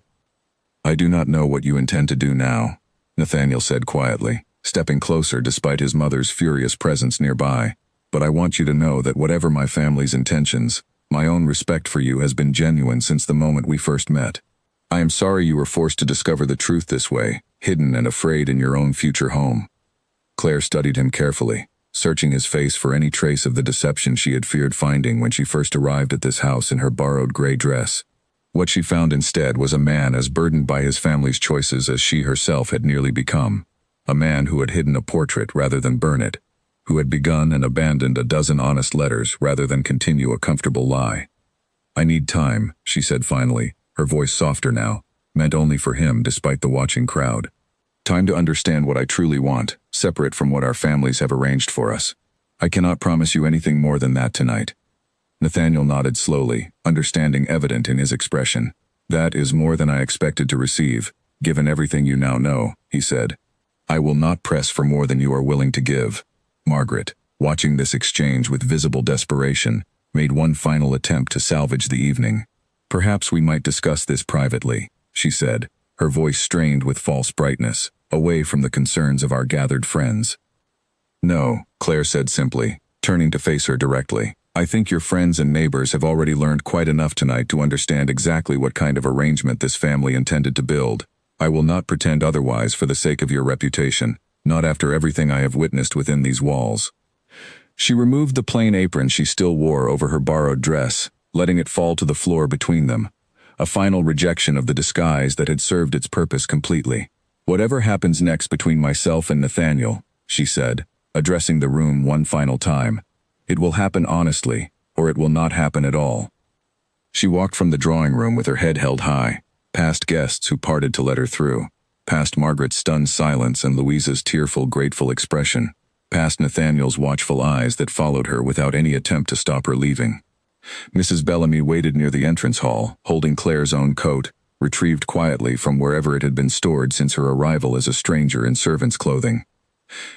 "I do not know what you intend to do now," Nathaniel said quietly, stepping closer despite his mother's furious presence nearby, "but I want you to know that whatever my family's intentions, my own respect for you has been genuine since the moment we first met. I am sorry you were forced to discover the truth this way, hidden and afraid in your own future home." Claire studied him carefully, searching his face for any trace of the deception she had feared finding when she first arrived at this house in her borrowed gray dress. What she found instead was a man as burdened by his family's choices as she herself had nearly become. A man who had hidden a portrait rather than burn it, who had begun and abandoned a dozen honest letters rather than continue a comfortable lie. "I need time," she said finally, her voice softer now, meant only for him despite the watching crowd. "Time to understand what I truly want, separate from what our families have arranged for us. I cannot promise you anything more than that tonight." Nathaniel nodded slowly, understanding evident in his expression. "That is more than I expected to receive, given everything you now know," he said. "I will not press for more than you are willing to give." Margaret, watching this exchange with visible desperation, made one final attempt to salvage the evening. "Perhaps we might discuss this privately," she said, her voice strained with false brightness, away from the concerns of our gathered friends. "No," Claire said simply, turning to face her directly. "I think your friends and neighbors have already learned quite enough tonight to understand exactly what kind of arrangement this family intended to build. I will not pretend otherwise for the sake of your reputation, not after everything I have witnessed within these walls." She removed the plain apron she still wore over her borrowed dress, letting it fall to the floor between them, a final rejection of the disguise that had served its purpose completely. "Whatever happens next between myself and Nathaniel," she said, addressing the room one final time, "it will happen honestly, or it will not happen at all." She walked from the drawing room with her head held high, past guests who parted to let her through, past Margaret's stunned silence and Louisa's tearful, grateful expression, past Nathaniel's watchful eyes that followed her without any attempt to stop her leaving. Mrs. Bellamy waited near the entrance hall, holding Claire's own coat, retrieved quietly from wherever it had been stored since her arrival as a stranger in servant's clothing.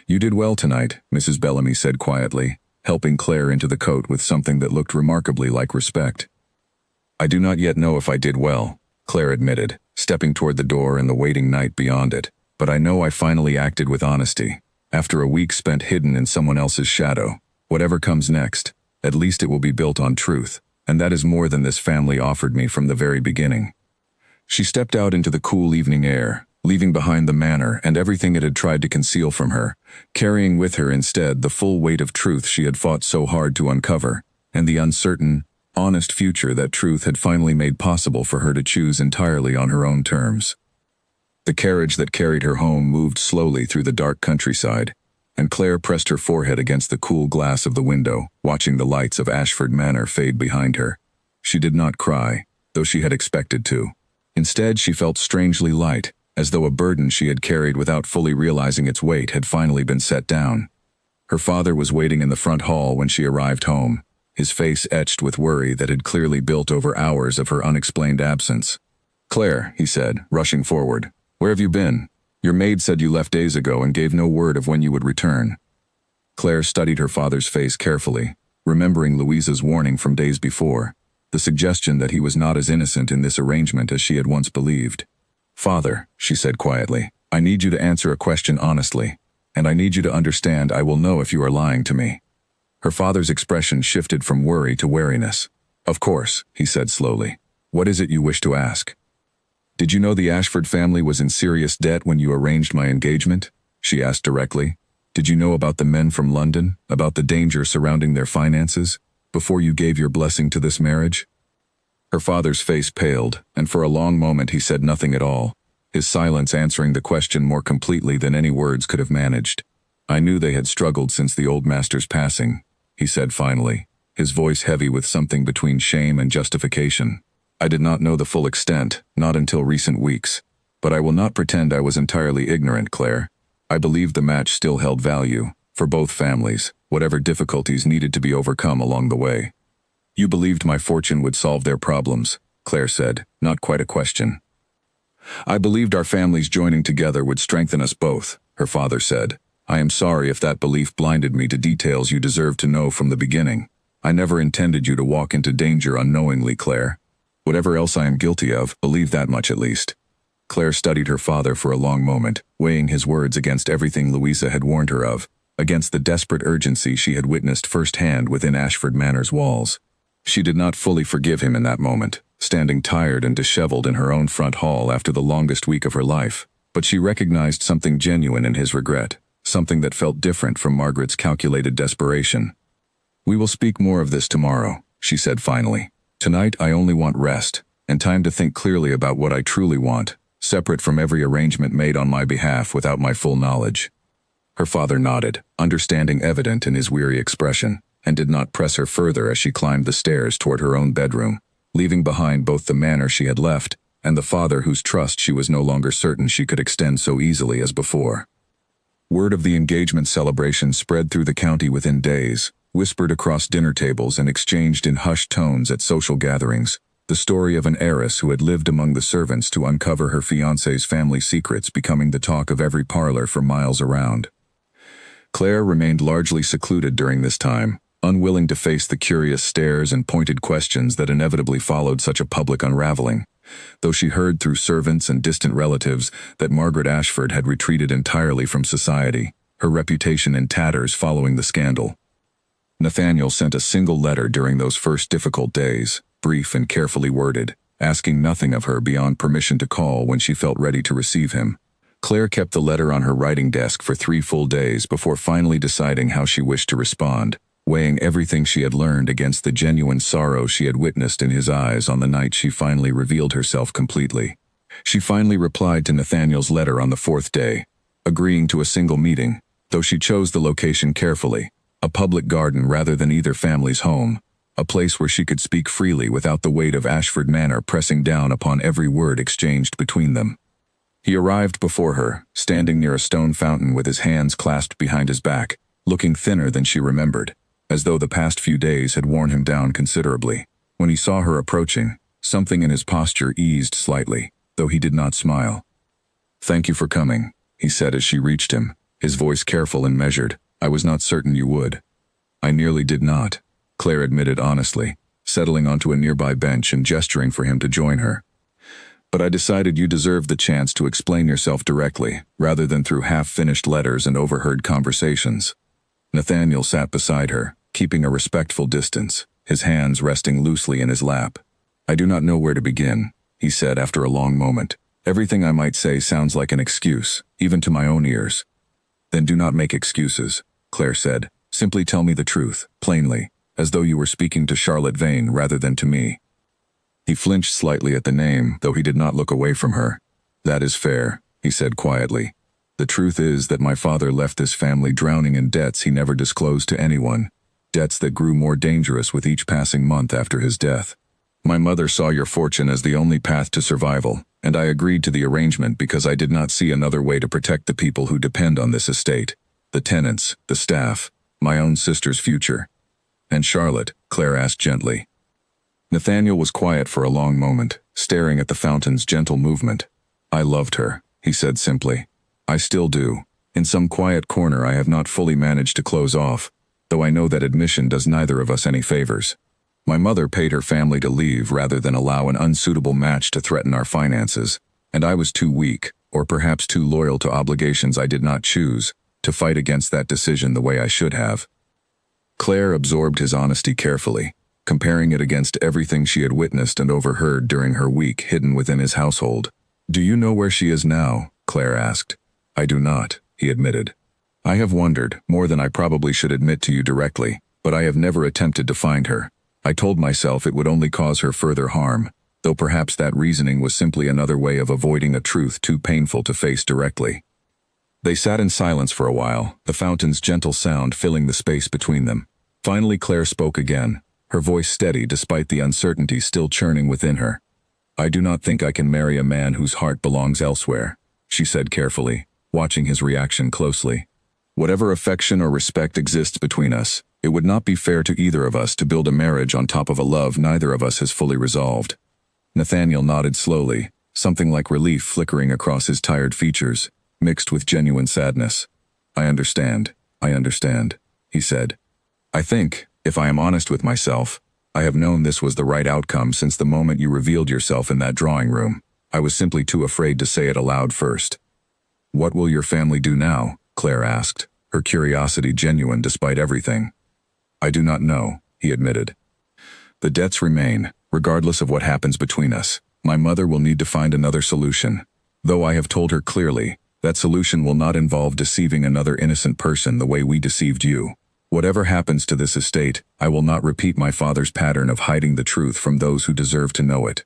"You did well tonight," Mrs. Bellamy said quietly, helping Claire into the coat with something that looked remarkably like respect. "I do not yet know if I did well," Claire admitted, stepping toward the door and the waiting night beyond it, "but I know I finally acted with honesty. After a week spent hidden in someone else's shadow, whatever comes next, at least it will be built on truth, and that is more than this family offered me from the very beginning." She stepped out into the cool evening air, leaving behind the manor and everything it had tried to conceal from her, carrying with her instead the full weight of truth she had fought so hard to uncover, and the uncertain, honest future that truth had finally made possible for her to choose entirely on her own terms. The carriage that carried her home moved slowly through the dark countryside, and Claire pressed her forehead against the cool glass of the window, watching the lights of Ashford Manor fade behind her. She did not cry, though she had expected to. Instead, she felt strangely light, as though a burden she had carried without fully realizing its weight had finally been set down. Her father was waiting in the front hall when she arrived home, his face etched with worry that had clearly built over hours of her unexplained absence. "Claire," he said, rushing forward, "where have you been? Your maid said you left days ago and gave no word of when you would return." Claire studied her father's face carefully, remembering Louisa's warning from days before, the suggestion that he was not as innocent in this arrangement as she had once believed. "Father," she said quietly, "I need you to answer a question honestly, and I need you to understand I will know if you are lying to me." Her father's expression shifted from worry to wariness. "Of course," he said slowly. "What is it you wish to ask?" "Did you know the Ashford family was in serious debt when you arranged my engagement?" she asked directly. "Did you know about the men from London, about the danger surrounding their finances, before you gave your blessing to this marriage?" Her father's face paled, and for a long moment he said nothing at all, his silence answering the question more completely than any words could have managed. "I knew they had struggled since the old master's passing," he said finally, his voice heavy with something between shame and justification. "I did not know the full extent, not until recent weeks. But I will not pretend I was entirely ignorant, Claire. I believed the match still held value, for both families, whatever difficulties needed to be overcome along the way." "You believed my fortune would solve their problems," Claire said, not quite a question. "I believed our families joining together would strengthen us both," her father said. "I am sorry if that belief blinded me to details you deserved to know from the beginning. I never intended you to walk into danger unknowingly, Claire. Whatever else I am guilty of, believe that much at least." Claire studied her father for a long moment, weighing his words against everything Louisa had warned her of, against the desperate urgency she had witnessed firsthand within Ashford Manor's walls. She did not fully forgive him in that moment, standing tired and disheveled in her own front hall after the longest week of her life, but she recognized something genuine in his regret, something that felt different from Margaret's calculated desperation. "We will speak more of this tomorrow," she said finally. "Tonight I only want rest, and time to think clearly about what I truly want, separate from every arrangement made on my behalf without my full knowledge." Her father nodded, understanding evident in his weary expression, and did not press her further as she climbed the stairs toward her own bedroom, leaving behind both the manor she had left and the father whose trust she was no longer certain she could extend so easily as before. Word of the engagement celebration spread through the county within days, whispered across dinner tables and exchanged in hushed tones at social gatherings, the story of an heiress who had lived among the servants to uncover her fiancé's family secrets becoming the talk of every parlor for miles around. Claire remained largely secluded during this time, unwilling to face the curious stares and pointed questions that inevitably followed such a public unraveling, though she heard through servants and distant relatives that Margaret Ashford had retreated entirely from society, her reputation in tatters following the scandal. Nathaniel sent a single letter during those first difficult days, brief and carefully worded, asking nothing of her beyond permission to call when she felt ready to receive him. Claire kept the letter on her writing desk for 3 full days before finally deciding how she wished to respond, weighing everything she had learned against the genuine sorrow she had witnessed in his eyes on the night she finally revealed herself completely. She finally replied to Nathaniel's letter on the 4th day, agreeing to a single meeting, though she chose the location carefully, a public garden rather than either family's home, a place where she could speak freely without the weight of Ashford Manor pressing down upon every word exchanged between them. He arrived before her, standing near a stone fountain with his hands clasped behind his back, looking thinner than she remembered, as though the past few days had worn him down considerably. When he saw her approaching, something in his posture eased slightly, though he did not smile. "Thank you for coming," he said as she reached him, his voice careful and measured. "I was not certain you would." "I nearly did not," Claire admitted honestly, settling onto a nearby bench and gesturing for him to join her. "But I decided you deserved the chance to explain yourself directly, rather than through half-finished letters and overheard conversations." Nathaniel sat beside her, keeping a respectful distance, his hands resting loosely in his lap. "I do not know where to begin," he said after a long moment. "Everything I might say sounds like an excuse, even to my own ears." "Then do not make excuses," Claire said. "Simply tell me the truth, plainly, as though you were speaking to Charlotte Vane rather than to me." He flinched slightly at the name, though he did not look away from her. "That is fair," he said quietly. The truth is that my father left this family drowning in debts he never disclosed to anyone, debts that grew more dangerous with each passing month after his death. My mother saw your fortune as the only path to survival, and I agreed to the arrangement because I did not see another way to protect the people who depend on this estate, the tenants, the staff, my own sister's future. And Charlotte, Claire asked gently. Nathaniel was quiet for a long moment, staring at the fountain's gentle movement. I loved her, he said simply. I still do. In some quiet corner I have not fully managed to close off, though I know that admission does neither of us any favors. My mother paid her family to leave rather than allow an unsuitable match to threaten our finances, and I was too weak, or perhaps too loyal to obligations I did not choose, to fight against that decision the way I should have. Claire absorbed his honesty carefully, comparing it against everything she had witnessed and overheard during her week hidden within his household. Do you know where she is now? Claire asked. I do not, he admitted. I have wondered, more than I probably should admit to you directly, but I have never attempted to find her. I told myself it would only cause her further harm, though perhaps that reasoning was simply another way of avoiding a truth too painful to face directly. They sat in silence for a while, the fountain's gentle sound filling the space between them. Finally Claire spoke again, her voice steady despite the uncertainty still churning within her. I do not think I can marry a man whose heart belongs elsewhere, she said carefully, watching his reaction closely. Whatever affection or respect exists between us, it would not be fair to either of us to build a marriage on top of a love neither of us has fully resolved. Nathaniel nodded slowly, something like relief flickering across his tired features, mixed with genuine sadness. I understand, he said. I think, if I am honest with myself, I have known this was the right outcome since the moment you revealed yourself in that drawing room. I was simply too afraid to say it aloud first. What will your family do now? Claire asked, her curiosity genuine despite everything. I do not know, he admitted. The debts remain, regardless of what happens between us. My mother will need to find another solution. Though I have told her clearly, that solution will not involve deceiving another innocent person the way we deceived you. Whatever happens to this estate, I will not repeat my father's pattern of hiding the truth from those who deserve to know it.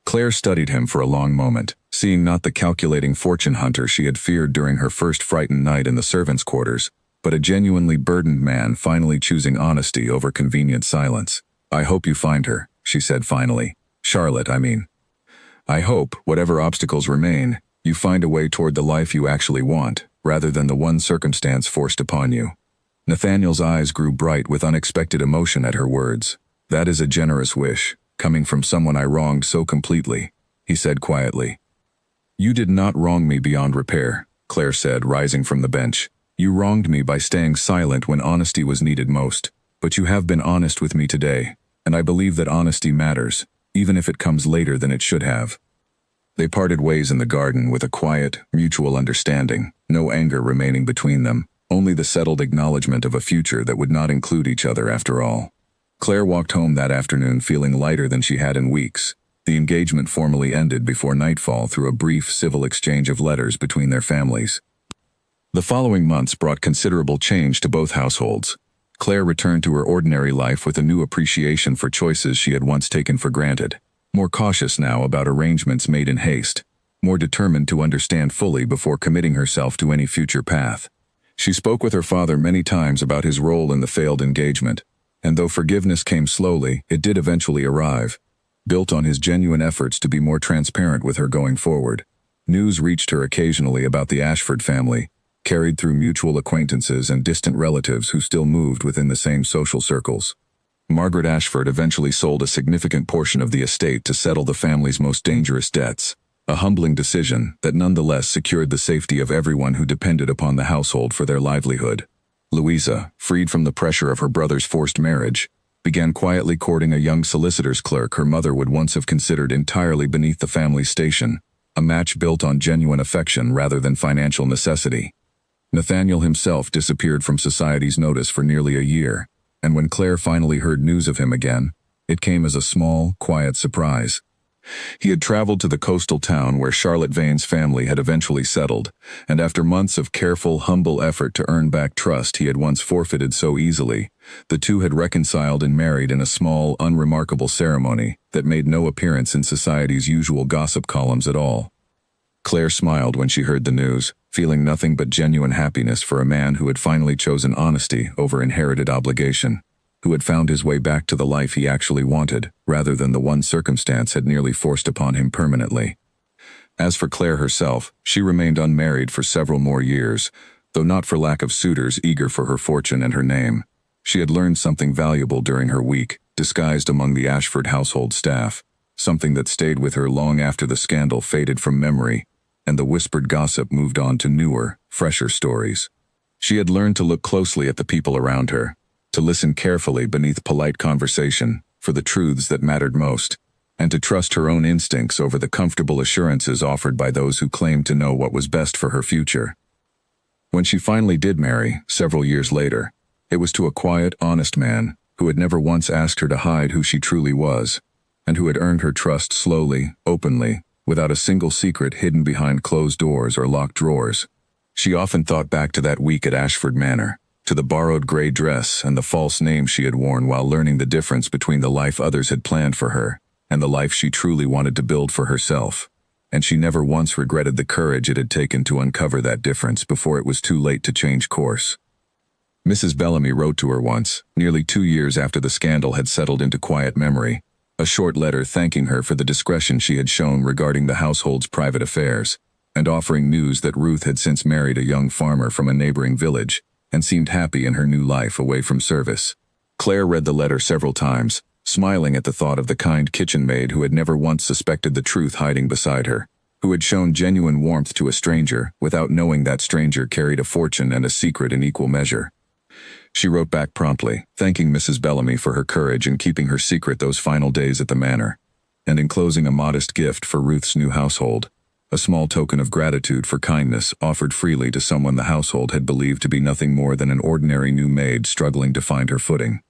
Claire studied him for a long moment, seeing not the calculating fortune hunter she had feared during her first frightened night in the servants' quarters, but a genuinely burdened man finally choosing honesty over convenient silence. I hope you find her, she said finally. Charlotte, I mean. I hope, whatever obstacles remain, you find a way toward the life you actually want, rather than the one circumstance forced upon you. Nathaniel's eyes grew bright with unexpected emotion at her words. That is a generous wish, coming from someone I wronged so completely, he said quietly. You did not wrong me beyond repair, Claire said, rising from the bench. You wronged me by staying silent when honesty was needed most, but you have been honest with me today, and I believe that honesty matters, even if it comes later than it should have. They parted ways in the garden with a quiet, mutual understanding, no anger remaining between them, only the settled acknowledgement of a future that would not include each other after all. Claire walked home that afternoon feeling lighter than she had in weeks. The engagement formally ended before nightfall through a brief civil exchange of letters between their families. The following months brought considerable change to both households. Claire returned to her ordinary life with a new appreciation for choices she had once taken for granted, more cautious now about arrangements made in haste, more determined to understand fully before committing herself to any future path. She spoke with her father many times about his role in the failed engagement, and though forgiveness came slowly, it did eventually arrive, built on his genuine efforts to be more transparent with her going forward. News reached her occasionally about the Ashford family, carried through mutual acquaintances and distant relatives who still moved within the same social circles. Margaret Ashford eventually sold a significant portion of the estate to settle the family's most dangerous debts, a humbling decision that nonetheless secured the safety of everyone who depended upon the household for their livelihood. Louisa, freed from the pressure of her brother's forced marriage, began quietly courting a young solicitor's clerk her mother would once have considered entirely beneath the family's station, a match built on genuine affection rather than financial necessity. Nathaniel himself disappeared from society's notice for nearly a year, and when Claire finally heard news of him again, it came as a small, quiet surprise. He had traveled to the coastal town where Charlotte Vane's family had eventually settled, and after months of careful, humble effort to earn back trust he had once forfeited so easily, the two had reconciled and married in a small, unremarkable ceremony that made no appearance in society's usual gossip columns at all. Claire smiled when she heard the news, feeling nothing but genuine happiness for a man who had finally chosen honesty over inherited obligation, who had found his way back to the life he actually wanted, rather than the one circumstance had nearly forced upon him permanently. As for Claire herself, she remained unmarried for several more years, though not for lack of suitors eager for her fortune and her name. She had learned something valuable during her week, disguised among the Ashford household staff, something that stayed with her long after the scandal faded from memory, and the whispered gossip moved on to newer, fresher stories. She had learned to look closely at the people around her, to listen carefully beneath polite conversation for the truths that mattered most, and to trust her own instincts over the comfortable assurances offered by those who claimed to know what was best for her future. When she finally did marry, several years later, it was to a quiet, honest man who had never once asked her to hide who she truly was, and who had earned her trust slowly, openly, without a single secret hidden behind closed doors or locked drawers. She often thought back to that week at Ashford Manor, to the borrowed gray dress and the false name she had worn while learning the difference between the life others had planned for her and the life she truly wanted to build for herself. And she never once regretted the courage it had taken to uncover that difference before it was too late to change course. Mrs. Bellamy wrote to her once, nearly 2 years after the scandal had settled into quiet memory, a short letter thanking her for the discretion she had shown regarding the household's private affairs, and offering news that Ruth had since married a young farmer from a neighboring village and seemed happy in her new life away from service. Claire read the letter several times, smiling at the thought of the kind kitchen maid who had never once suspected the truth hiding beside her, who had shown genuine warmth to a stranger without knowing that stranger carried a fortune and a secret in equal measure. She wrote back promptly, thanking Mrs. Bellamy for her courage in keeping her secret those final days at the manor, and enclosing a modest gift for Ruth's new household, a small token of gratitude for kindness offered freely to someone the household had believed to be nothing more than an ordinary new maid struggling to find her footing.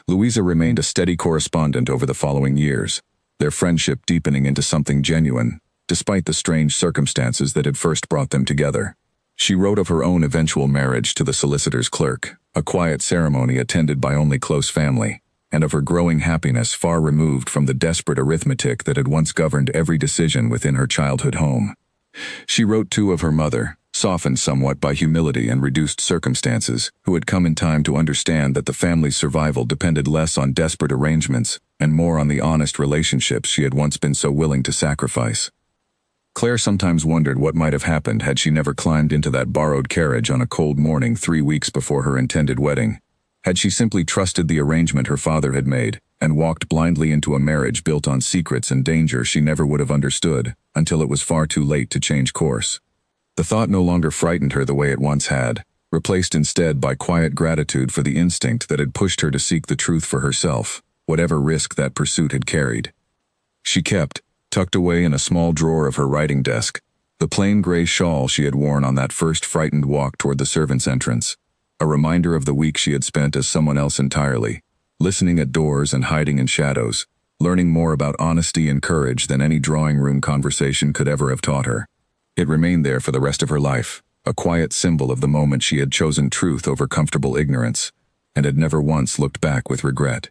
Louisa remained a steady correspondent over the following years, their friendship deepening into something genuine, despite the strange circumstances that had first brought them together. She wrote of her own eventual marriage to the solicitor's clerk, a quiet ceremony attended by only close family, and of her growing happiness far removed from the desperate arithmetic that had once governed every decision within her childhood home. She wrote too of her mother, softened somewhat by humility and reduced circumstances, who had come in time to understand that the family's survival depended less on desperate arrangements and more on the honest relationships she had once been so willing to sacrifice. Claire sometimes wondered what might have happened had she never climbed into that borrowed carriage on a cold morning 3 weeks before her intended wedding. Had she simply trusted the arrangement her father had made and walked blindly into a marriage built on secrets and danger she never would have understood until it was far too late to change course. The thought no longer frightened her the way it once had, replaced instead by quiet gratitude for the instinct that had pushed her to seek the truth for herself, whatever risk that pursuit had carried. She kept, tucked away in a small drawer of her writing desk, the plain gray shawl she had worn on that first frightened walk toward the servants' entrance, a reminder of the week she had spent as someone else entirely, listening at doors and hiding in shadows, learning more about honesty and courage than any drawing-room conversation could ever have taught her. It remained there for the rest of her life, a quiet symbol of the moment she had chosen truth over comfortable ignorance, and had never once looked back with regret.